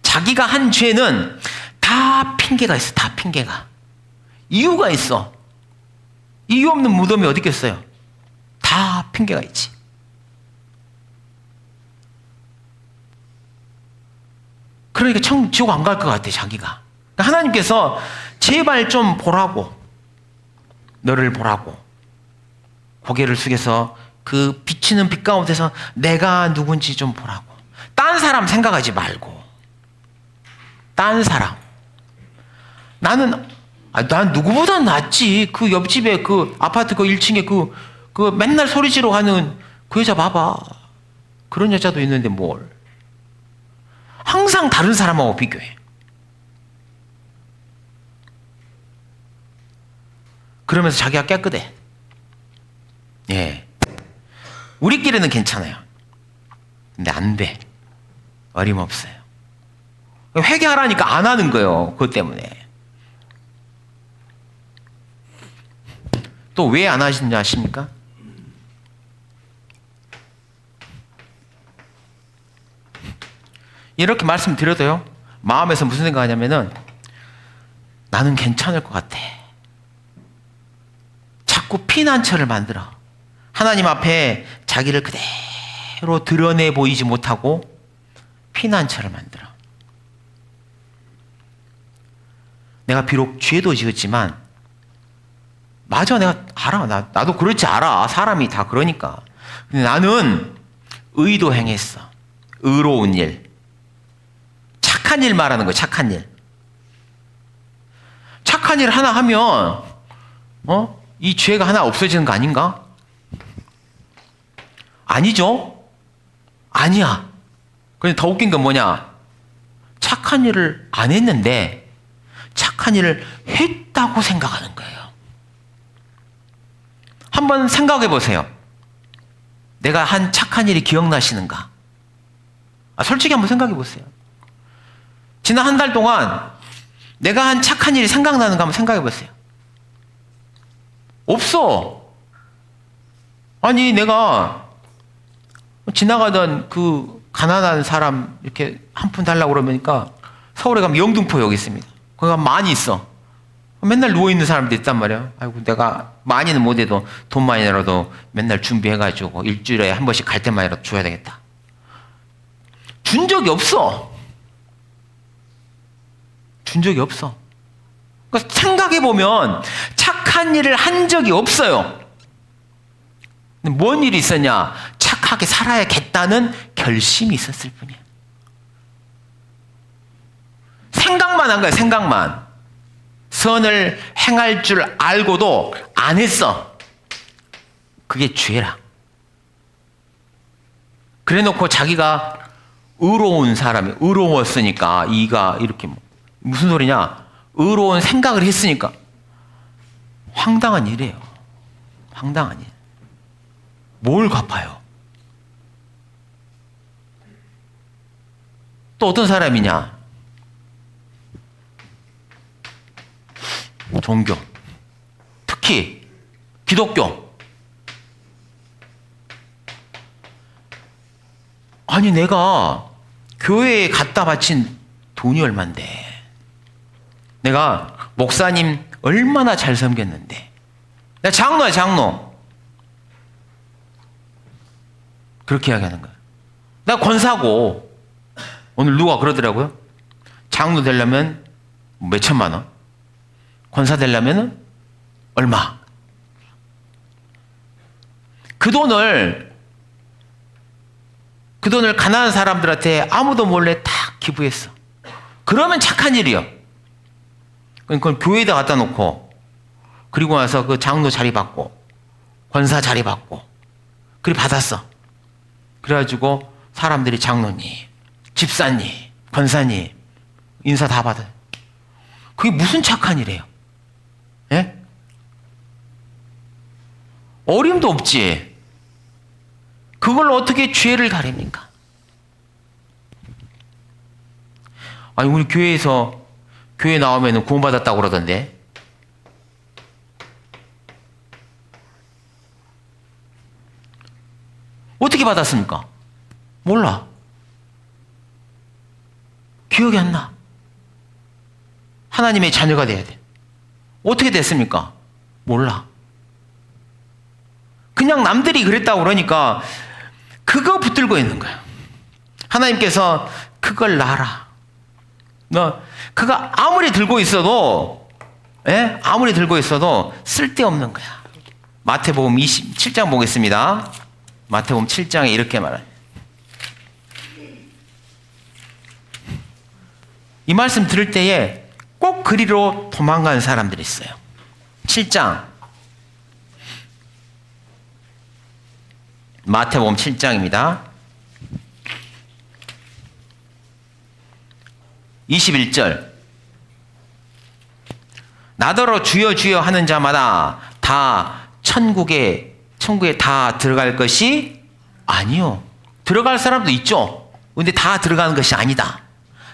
A: 자기가 한 죄는 다 핑계가 있어. 다 핑계가. 이유가 있어. 이유 없는 무덤이 어디 있겠어요? 다 핑계가 있지. 그러니까 지옥 안 갈 것 같아, 자기가. 하나님께서 제발 좀 보라고, 너를 보라고 고개를 숙여서 그 비치는 빛 가운데서 내가 누군지 좀 보라고. 딴 사람 생각하지 말고, 딴 사람. 난 누구보다 낫지. 그 옆집에 그 아파트 그 1층에 그 맨날 소리 지르고 하는 그 여자 봐봐. 그런 여자도 있는데 뭘. 항상 다른 사람하고 비교해. 그러면서 자기가 깨끗해. 예. 우리끼리는 괜찮아요. 근데 안 돼. 어림없어요. 회개하라니까 안 하는 거예요. 그것 때문에. 또 왜 안 하시는지 아십니까? 이렇게 말씀드려도요, 마음에서 무슨 생각하냐면은, 나는 괜찮을 것 같아. 자꾸 피난처를 만들어. 하나님 앞에 자기를 그대로 드러내 보이지 못하고 피난처를 만들어. 내가 비록 죄도 지었지만, 맞아, 내가 알아. 나도 그렇지 알아. 사람이 다 그러니까. 근데 나는 의도 행했어. 의로운 일. 착한 일 말하는 거예요. 착한 일. 착한 일 하나 하면 이 죄가 하나 없어지는 거 아닌가? 아니죠. 아니야. 근데 더 웃긴 건 뭐냐? 착한 일을 안 했는데 착한 일을 했다고 생각하는 거예요. 한번 생각해 보세요. 내가 한 착한 일이 기억나시는가? 솔직히 한번 생각해 보세요. 지난 한 달 동안 내가 한 착한 일이 생각나는가 한번 생각해 보세요. 없어. 아니, 내가 지나가던 그 가난한 사람 이렇게 한 푼 달라고 그러니까 서울에 가면 영등포 여기 있습니다. 거기가 많이 있어. 맨날 누워있는 사람들 있단 말이야. 아이고, 내가 많이는 못해도 돈만이라도 맨날 준비해가지고 일주일에 한 번씩 갈 때만이라도 줘야 되겠다. 준 적이 없어. 준 적이 없어. 그러니까 생각해보면 착한 일을 한 적이 없어요. 근데 뭔 일이 있었냐? 착하게 살아야겠다는 결심이 있었을 뿐이야. 생각만 한 거야, 생각만. 선을 행할 줄 알고도 안 했어. 그게 죄라. 그래 놓고 자기가 의로운 사람이, 의로웠으니까, 이가 이렇게 무슨 소리냐? 의로운 생각을 했으니까. 황당한 일이에요. 황당한 일. 뭘 갚아요? 또 어떤 사람이냐? 종교. 특히 기독교. 아니, 내가 교회에 갖다 바친 돈이 얼만데, 내가 목사님 얼마나 잘 섬겼는데, 내가 장로야, 장로. 그렇게 이야기하는 거야. 내가 권사고, 오늘 누가 그러더라고요. 장로 되려면 몇 천만 원, 권사 되려면 얼마. 그 돈을 가난한 사람들한테 아무도 몰래 다 기부했어. 그러면 착한 일이요. 그걸 교회에다 갖다 놓고, 그리고 나서 그 장로 자리 받고, 권사 자리 받고, 그리 받았어. 그래가지고 사람들이 장로님, 집사님, 권사님 인사 다 받아요. 그게 무슨 착한 일이에요? 예? 어림도 없지. 그걸 어떻게 죄를 가립니까? 아니, 우리 교회 나오면 구원받았다고 그러던데. 어떻게 받았습니까? 몰라. 기억이 안 나. 하나님의 자녀가 돼야 돼. 어떻게 됐습니까? 몰라. 그냥 남들이 그랬다고 그러니까 그거 붙들고 있는 거야. 하나님께서 그걸 놔라. 그가 아무리 들고 있어도, 예? 아무리 들고 있어도 쓸데없는 거야. 마태복음 27장 보겠습니다. 마태복음 7장에 이렇게 말해요. 이 말씀 들을 때에 꼭 그리로 도망가는 사람들이 있어요. 7장. 마태복음 7장입니다. 21절. 나더러 주여 주여 하는 자마다 다 천국에 다 들어갈 것이 아니요. 들어갈 사람도 있죠. 근데 다 들어가는 것이 아니다.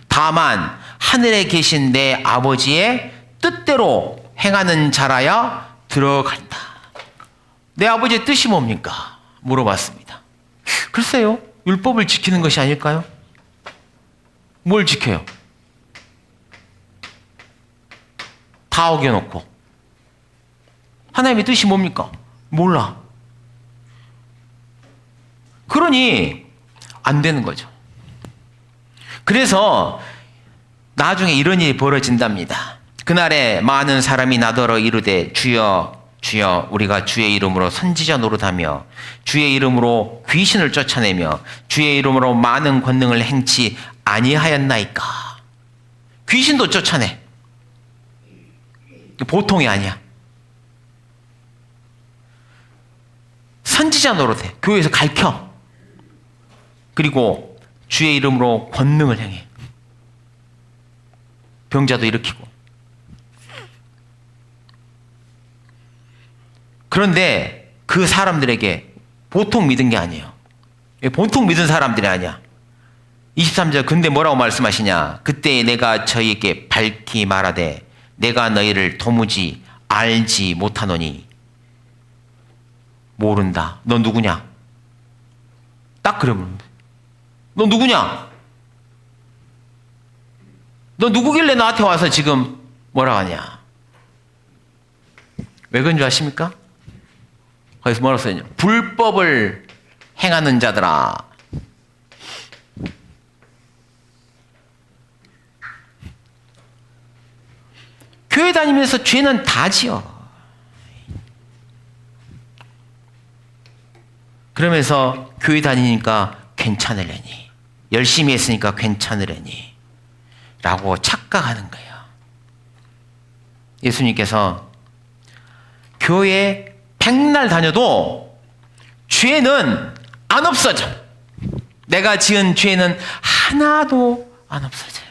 A: 다만 하늘에 계신 내 아버지의 뜻대로 행하는 자라야 들어간다. 내 아버지의 뜻이 뭡니까? 물어봤습니다. 글쎄요. 율법을 지키는 것이 아닐까요? 뭘 지켜요? 다 어겨놓고. 하나님의 뜻이 뭡니까? 몰라. 그러니 안 되는 거죠. 그래서 나중에 이런 일이 벌어진답니다. 그날에 많은 사람이 나더러 이르되 주여 주여 우리가 주의 이름으로 선지자 노릇하며 주의 이름으로 귀신을 쫓아내며 주의 이름으로 많은 권능을 행치 아니하였나이까. 귀신도 쫓아내. 보통이 아니야. 선지자 노릇해. 교회에서 가르쳐. 그리고 주의 이름으로 권능을 행해. 병자도 일으키고. 그런데 그 사람들에게 보통 믿은 게 아니에요. 보통 믿은 사람들이 아니야. 23절 근데 뭐라고 말씀하시냐. 그때 내가 저희에게 밝히 말하되 내가 너희를 도무지 알지 못하노니. 모른다. 너 누구냐? 딱 그러면 너 누구냐? 너 누구길래 나한테 와서 지금 뭐라 하냐? 왜 그런 줄 아십니까? 거기서 뭐라고 써있냐? 불법을 행하는 자들아. 교회 다니면서 죄는 다 지어. 그러면서 교회 다니니까 괜찮으려니, 열심히 했으니까 괜찮으려니 라고 착각하는 거예요. 예수님께서 교회 백날 다녀도 죄는 안 없어져. 내가 지은 죄는 하나도 안 없어져요.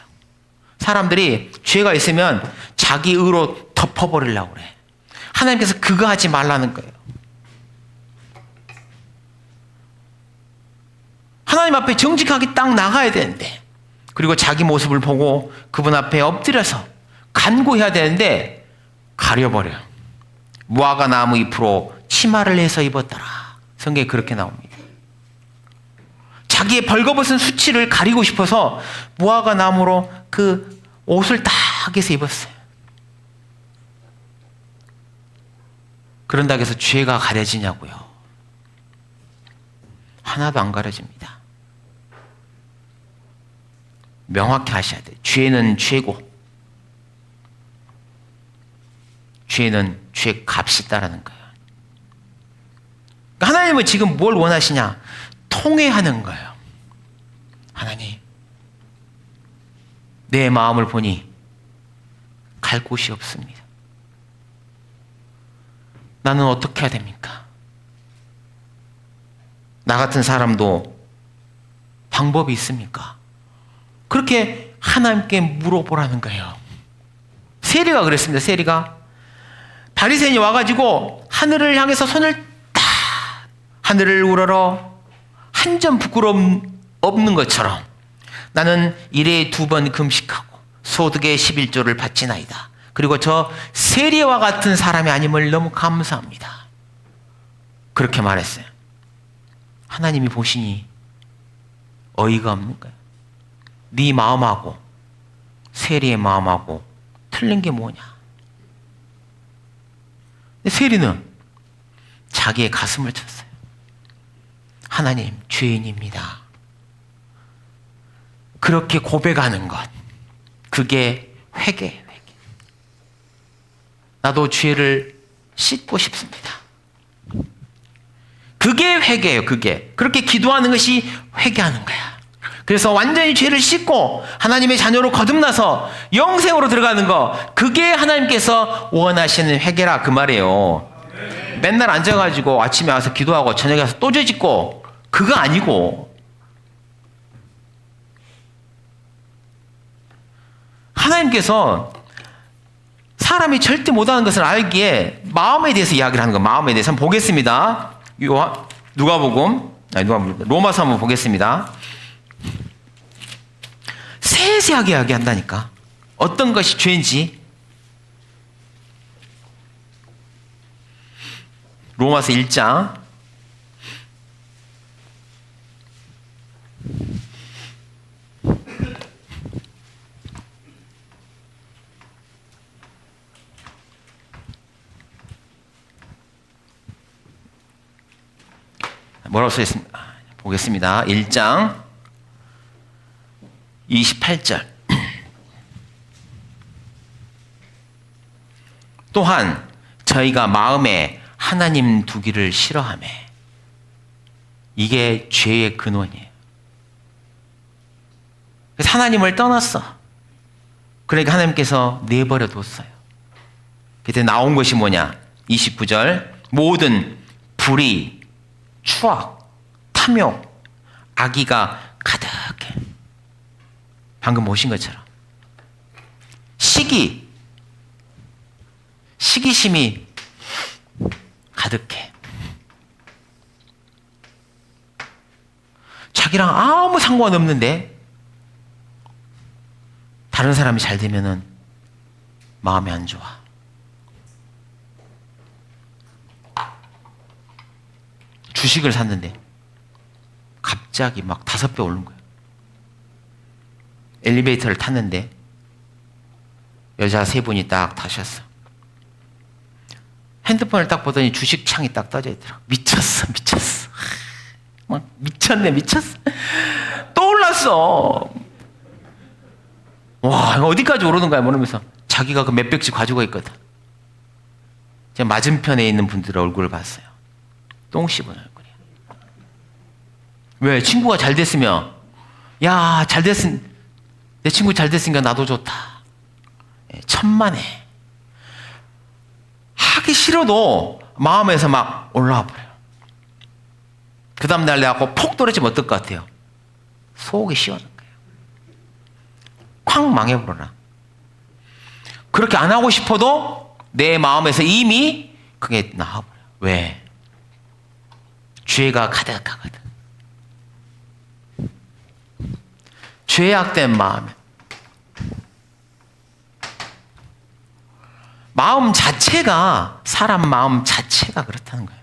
A: 사람들이 죄가 있으면 자기 의로 덮어버리려고 그래. 하나님께서 그거 하지 말라는 거예요. 하나님 앞에 정직하게 딱 나가야 되는데, 그리고 자기 모습을 보고 그분 앞에 엎드려서 간구해야 되는데 가려버려요. 무화과 나무 잎으로 치마를 해서 입었더라. 성경에 그렇게 나옵니다. 자기의 벌거벗은 수치를 가리고 싶어서 무화과 나무로 그 옷을 딱 해서 입었어요. 그런다고 해서 죄가 가려지냐고요. 하나도 안 가려집니다. 명확히 하셔야 돼요. 죄는 죄고, 죄는 죄 값이 있다라는 거예요. 하나님은 지금 뭘 원하시냐? 통회하는 거예요. 하나님, 내 마음을 보니 갈 곳이 없습니다. 나는 어떻게 해야 됩니까? 나 같은 사람도 방법이 있습니까? 그렇게 하나님께 물어보라는 거예요. 세리가 그랬습니다. 세리가 바리새인이 와가지고 하늘을 향해서 손을 딱, 하늘을 우러러 한 점 부끄러움 없는 것처럼 나는 일에 2번 금식하고 소득의 11조를 바치나이다. 그리고 저 세리와 같은 사람이 아님을 너무 감사합니다. 그렇게 말했어요. 하나님이 보시니 어이가 없는 거예요. 네 마음하고 세리의 마음하고 틀린 게 뭐냐? 근데 세리는 자기의 가슴을 쳤어요. 하나님, 죄인입니다. 그렇게 고백하는 것, 그게 회개예요. 회개. 나도 죄를 씻고 싶습니다. 그게 회개예요. 그게. 그렇게 기도하는 것이 회개하는 거야. 그래서 완전히 죄를 씻고 하나님의 자녀로 거듭나서 영생으로 들어가는 거, 그게 하나님께서 원하시는 회개라 그 말이에요. 맨날 앉아가지고 아침에 와서 기도하고 저녁에 와서 또 죄 짓고, 그거 아니고 하나님께서 사람이 절대 못하는 것을 알기에 마음에 대해서 이야기를 하는 거예요. 마음에 대해서 한번 보겠습니다. 로마서 한번 보겠습니다. 세세하게 이야기한다니까. 어떤 것이 죄인지. 로마서 1장 1장 28절. 또한 저희가 마음에 하나님 두기를 싫어하며, 이게 죄의 근원이에요. 그래서 하나님을 떠났어. 그러니까 하나님께서 내버려 뒀어요. 그때 나온 것이 뭐냐? 29절. 모든 불의, 추악, 탐욕, 악의가 가득해. 방금 보신 것처럼. 시기심이 가득해. 자기랑 아무 상관없는데 다른 사람이 잘 되면은 마음이 안 좋아. 주식을 샀는데 갑자기 막 5배 오른 거예요. 엘리베이터를 탔는데 여자 3분이 딱 타셨어. 핸드폰을 딱 보더니 주식창이 딱 떠져 있더라고. 미쳤어. 막 미쳤어. 또 올랐어. 와, 이거 어디까지 오르는 거야 모르면서 자기가 그 몇백씩 가지고 있거든. 제가 맞은편에 있는 분들의 얼굴을 봤어요. 똥 씹은 얼굴이야. 왜? 친구가 잘 됐으면, 야, 내 친구 잘 됐으니까 나도 좋다. 천만에. 하기 싫어도 마음에서 막 올라와 버려요. 그 다음날 내가 폭 떨어지면 어떨 것 같아요? 속이 시원한 거예요. 콱 망해버려라. 그렇게 안 하고 싶어도 내 마음에서 이미 그게 나와버려요. 왜? 죄가 가득하거든. 죄악된 마음 자체가, 사람 마음 자체가 그렇다는 거예요.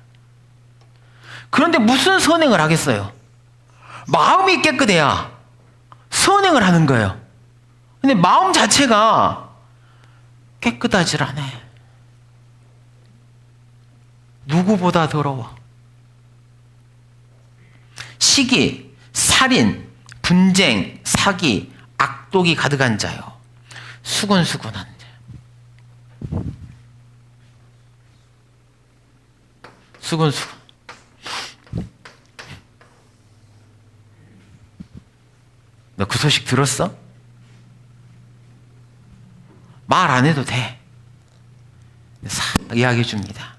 A: 그런데 무슨 선행을 하겠어요? 마음이 깨끗해야 선행을 하는 거예요. 근데 마음 자체가 깨끗하질 않아. 누구보다 더러워. 시기, 살인, 분쟁, 사기, 악독이 가득한 자요. 수근수근한 자. 수근수근. 너 그 소식 들었어? 말 안 해도 돼. 싹 이야기해 줍니다.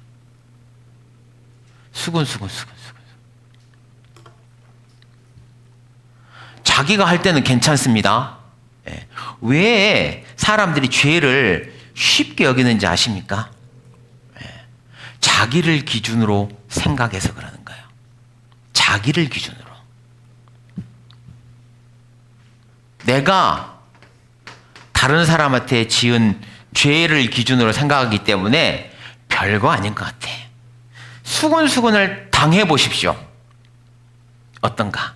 A: 수근수근. 자기가 할 때는 괜찮습니다. 왜 사람들이 죄를 쉽게 여기는지 아십니까? 자기를 기준으로 생각해서 그러는 거예요. 자기를 기준으로. 내가 다른 사람한테 지은 죄를 기준으로 생각하기 때문에 별거 아닌 것 같아. 수근수근을 당해보십시오. 어떤가?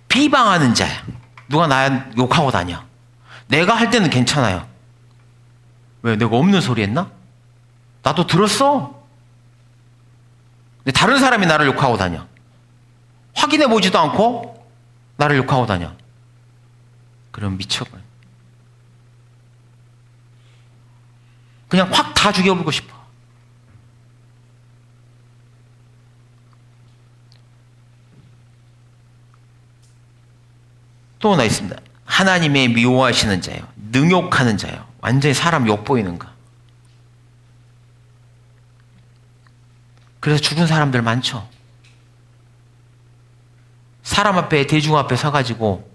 A: 비방하는 자야. 누가 나 욕하고 다녀. 내가 할 때는 괜찮아요. 왜? 내가 없는 소리 했나? 나도 들었어. 근데 다른 사람이 나를 욕하고 다녀. 확인해 보지도 않고 나를 욕하고 다녀. 그럼 미쳐버려. 그냥 확 다 죽여버리고 싶어. 또 하나 있습니다. 하나님의 미워하시는 자요, 능욕하는 자요. 완전히 사람 욕보이는 거. 그래서 죽은 사람들 많죠. 사람 앞에, 대중 앞에 서가지고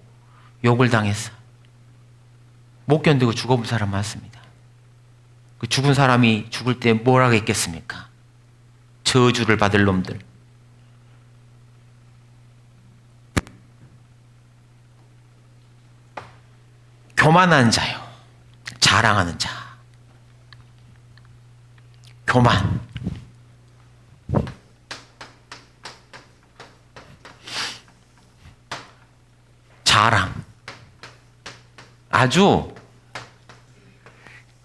A: 욕을 당했어. 못 견디고 죽어본 사람 많습니다. 그 죽은 사람이 죽을 때 뭘 하겠겠습니까? 저주를 받을 놈들. 교만한 자요, 자랑하는 자. 교만. 자랑. 아주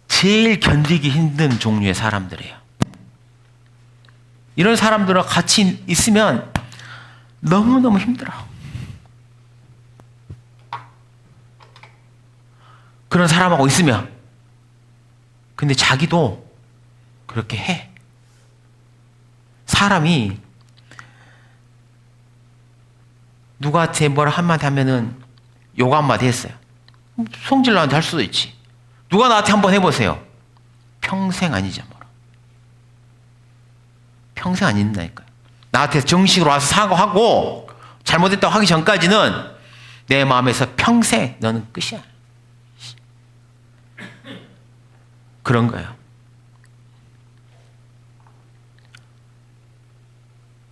A: 제일 견디기 힘든 종류의 사람들이에요. 이런 사람들과 같이 있으면 너무너무 힘들어. 그런 사람하고 있으면. 근데 자기도 그렇게 해. 사람이 누구한테 뭘 한마디 하면은 욕 한마디 했어요. 성질 나한테 할 수도 있지. 누가 나한테 한번 해보세요. 평생 아니죠. 뭐. 평생 안 잊는다니까요. 나한테 정식으로 와서 사과하고 잘못했다고 하기 전까지는 내 마음에서 평생 너는 끝이야. 그런 거예요.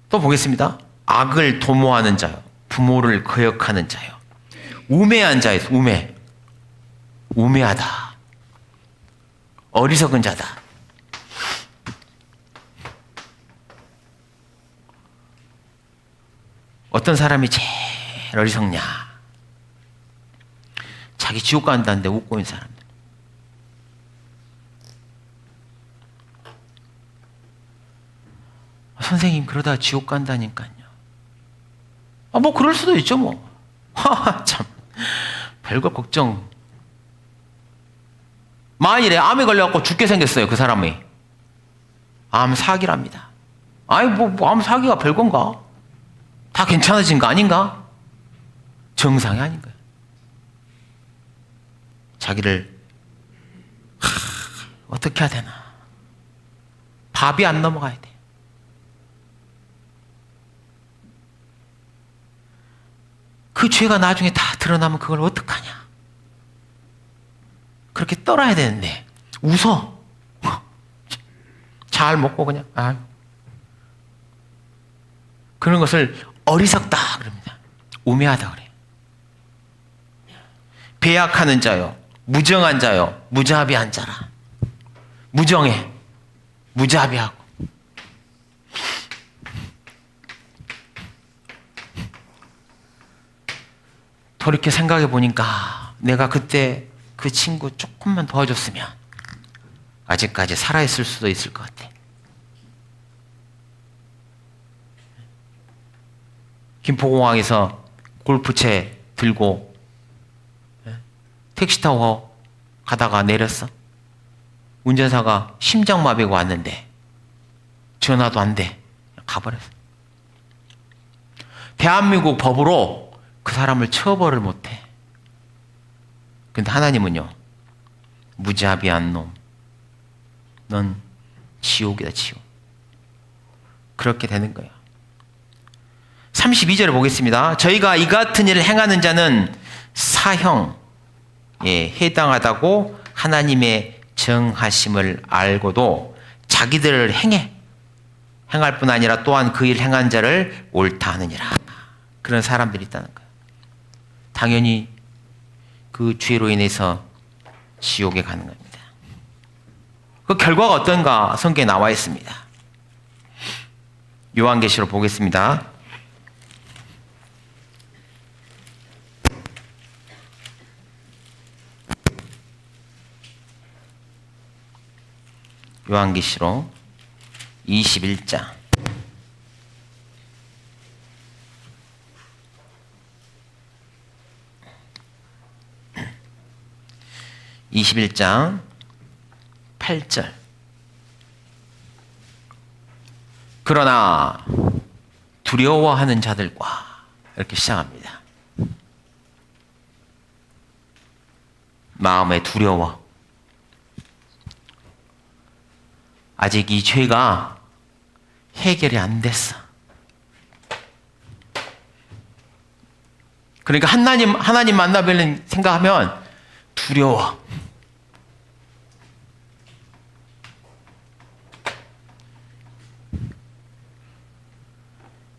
A: 또 보겠습니다. 악을 도모하는 자요, 부모를 거역하는 자요, 우매한 자예요. 우매하다, 어리석은 자다. 어떤 사람이 제일 어리석냐? 자기 지옥 간다는데 웃고 있는 사람들. 선생님 그러다 지옥 간다니까요. 뭐 그럴 수도 있죠 뭐. 참 별거 걱정. 만일에 암에 걸려갖고 죽게 생겼어요 그 사람이. 암 사기랍니다. 아니 암 사기가 별건가? 다 괜찮아진 거 아닌가? 정상이 아닌가요? 자기를 어떻게 해야 되나? 밥이 안 넘어가야 돼. 그 죄가 나중에 다 드러나면 그걸 어떡하냐? 그렇게 떨어야 되는데 웃어. 잘 먹고 그냥 그런 것을 어리석다 그럽니다. 우매하다 그래요. 배약하는 자요, 무정한 자요, 무자비한 자라. 무정해, 무자비하고. 돌이켜 생각해 보니까 내가 그때 그 친구 조금만 도와줬으면 아직까지 살아있을 수도 있을 것 같아. 김포공항에서 골프채 들고 택시 타고 가다가 내렸어. 운전사가 심장마비가 왔는데 전화도 안 돼. 가버렸어. 대한민국 법으로 그 사람을 처벌을 못해. 근데 하나님은요, 무자비한 놈, 넌 지옥이다, 지옥. 그렇게 되는 거예요. 32절을 보겠습니다. 저희가 이 같은 일을 행하는 자는 사형에 해당하다고 하나님의 정하심을 알고도 자기들을 행할 뿐 아니라 또한 그 일 행한 자를 옳다 하느니라. 그런 사람들이 있다는 거예요. 당연히 그 죄로 인해서 지옥에 가는 겁니다. 그 결과가 어떤가 성경에 나와 있습니다. 요한계시록 보겠습니다. 요한계시록 21장 21장 8절. 그러나 두려워하는 자들과 이렇게 시작합니다. 마음에 두려워. 아직 이 죄가 해결이 안 됐어. 그러니까 하나님 만나뵐 생각하면 두려워.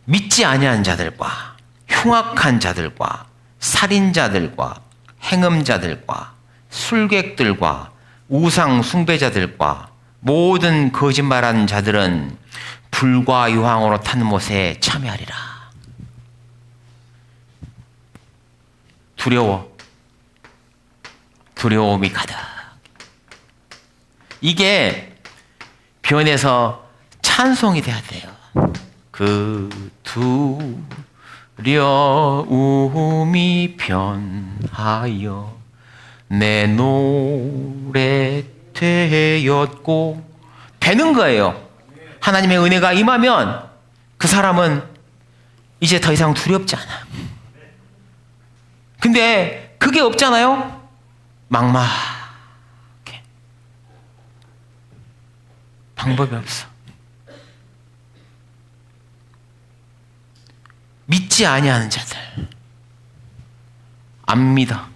A: 믿지 아니한 자들과 흉악한 자들과 살인자들과 행음자들과 술객들과 우상 숭배자들과 모든 거짓말하는 자들은 불과 유황으로 탄 못에 참여하리라. 두려움이 가득. 이게 변해서 찬송이 돼야 돼요. 그 두려움이 변하여 내 노래 되었고, 되는 거예요. 하나님의 은혜가 임하면 그 사람은 이제 더 이상 두렵지 않아. 근데 그게 없잖아요. 막막해. 방법이 없어. 믿지 아니하는 자들 안 믿어.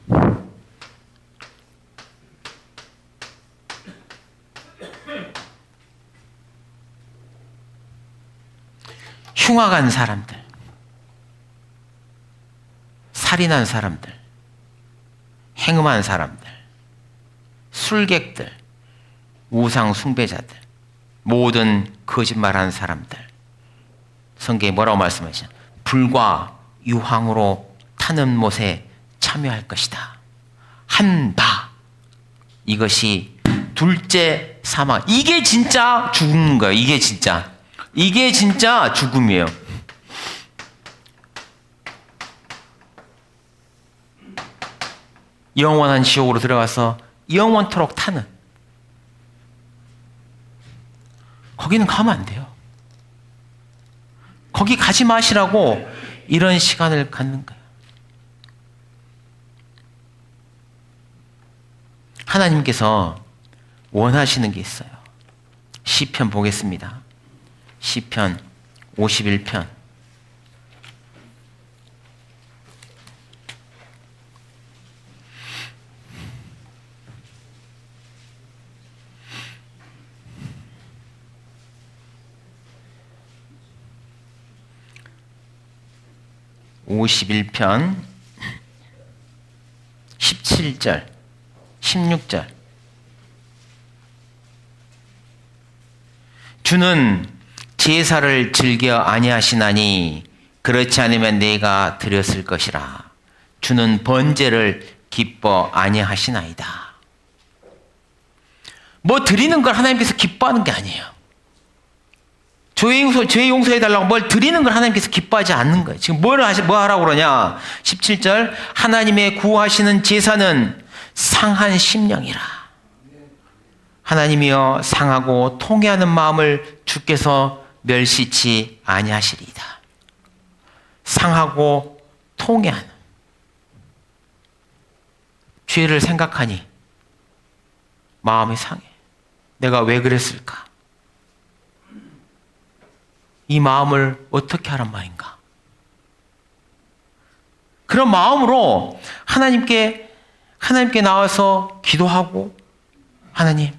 A: 흉악한 사람들, 살인한 사람들, 행음한 사람들, 술객들, 우상 숭배자들, 모든 거짓말하는 사람들. 성경에 뭐라고 말씀하시냐? 불과 유황으로 타는 못에 참여할 것이다. 한다. 이것이 둘째 사망. 이게 진짜 죽는 거예요. 이게 진짜 죽음이에요. 영원한 지옥으로 들어가서 영원토록 타는. 거기는 가면 안 돼요. 거기 가지 마시라고 이런 시간을 갖는 거예요. 하나님께서 원하시는 게 있어요. 시편 보겠습니다. 시편 51편. (51편) 17절 16절. 주는 제사를 즐겨 아니하시나니 그렇지 않으면 내가 드렸을 것이라. 주는 번제를 기뻐 아니하시나이다. 뭐 드리는 걸 하나님께서 기뻐하는 게 아니에요. 죄 용서해달라고 뭘 드리는 걸 하나님께서 기뻐하지 않는 거예요. 지금 뭐 하라고 그러냐? 17절. 하나님의 구하시는 제사는 상한 심령이라. 하나님이여 상하고 통회하는 마음을 주께서 멸시치 아니하시리이다. 상하고 통회하는. 죄를 생각하니 마음이 상해. 내가 왜 그랬을까? 이 마음을 어떻게 하란 말인가? 그런 마음으로 하나님께 나와서 기도하고, 하나님,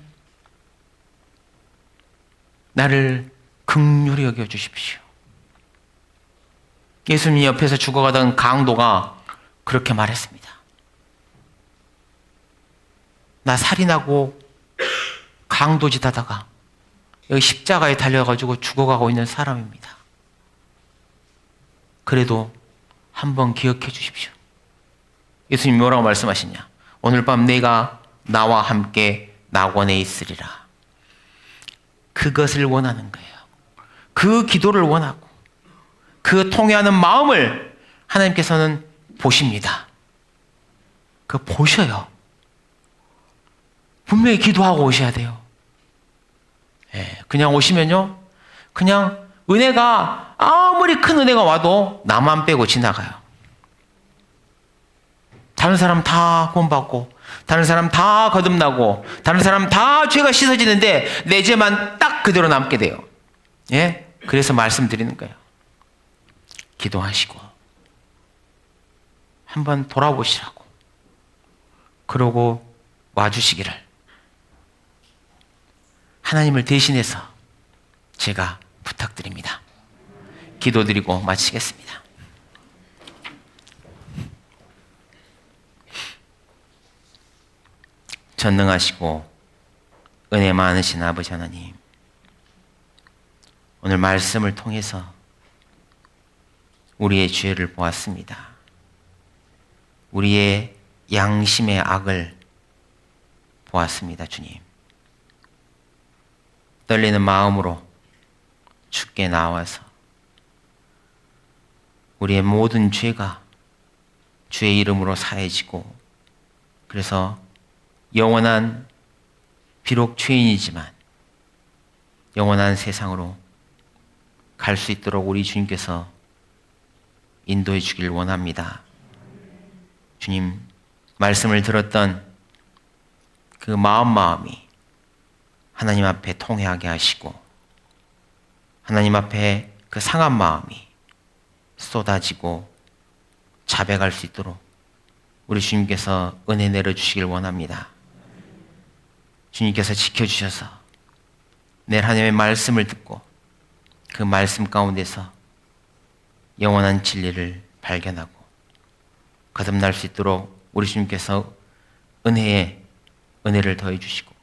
A: 나를 긍휼히 여겨 주십시오. 예수님 옆에서 죽어가던 강도가 그렇게 말했습니다. 나 살인하고 강도짓 하다가 여기 십자가에 달려가지고 죽어가고 있는 사람입니다. 그래도 한번 기억해 주십시오. 예수님이 뭐라고 말씀하시냐? 오늘 밤 내가 나와 함께 낙원에 있으리라. 그것을 원하는 거예요. 그 기도를 원하고 그 통회하는 마음을 하나님께서는 보십니다. 그 보셔요. 분명히 기도하고 오셔야 돼요. 예, 그냥 오시면요, 그냥 은혜가 아무리 큰 은혜가 와도 나만 빼고 지나가요. 다른 사람 다 구원받고, 다른 사람 다 거듭나고, 다른 사람 다 죄가 씻어지는데 내 죄만 딱 그대로 남게 돼요. 예? 그래서 말씀드리는 거예요. 기도하시고 한번 돌아보시라고, 그러고 와주시기를 하나님을 대신해서 제가 부탁드립니다. 기도드리고 마치겠습니다. 전능하시고 은혜 많으신 아버지 하나님, 오늘 말씀을 통해서 우리의 죄를 보았습니다. 우리의 양심의 악을 보았습니다. 주님, 떨리는 마음으로 주께 나와서 우리의 모든 죄가 주의 이름으로 사해지고, 그래서 영원한, 비록 죄인이지만 영원한 세상으로 갈 수 있도록 우리 주님께서 인도해 주길 원합니다. 주님, 말씀을 들었던 그 마음이 하나님 앞에 통회하게 하시고, 하나님 앞에 그 상한 마음이 쏟아지고 자백할 수 있도록 우리 주님께서 은혜 내려주시길 원합니다. 주님께서 지켜주셔서 내일 하나님의 말씀을 듣고 그 말씀 가운데서 영원한 진리를 발견하고 거듭날 수 있도록 우리 주님께서 은혜를 더해 주시고,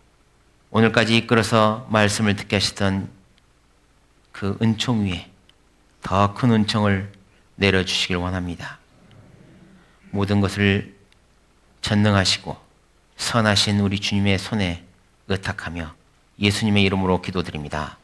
A: 오늘까지 이끌어서 말씀을 듣게 하시던 그 은총 위에 더 큰 은총을 내려주시길 원합니다. 모든 것을 전능하시고 선하신 우리 주님의 손에 의탁하며 예수님의 이름으로 기도드립니다.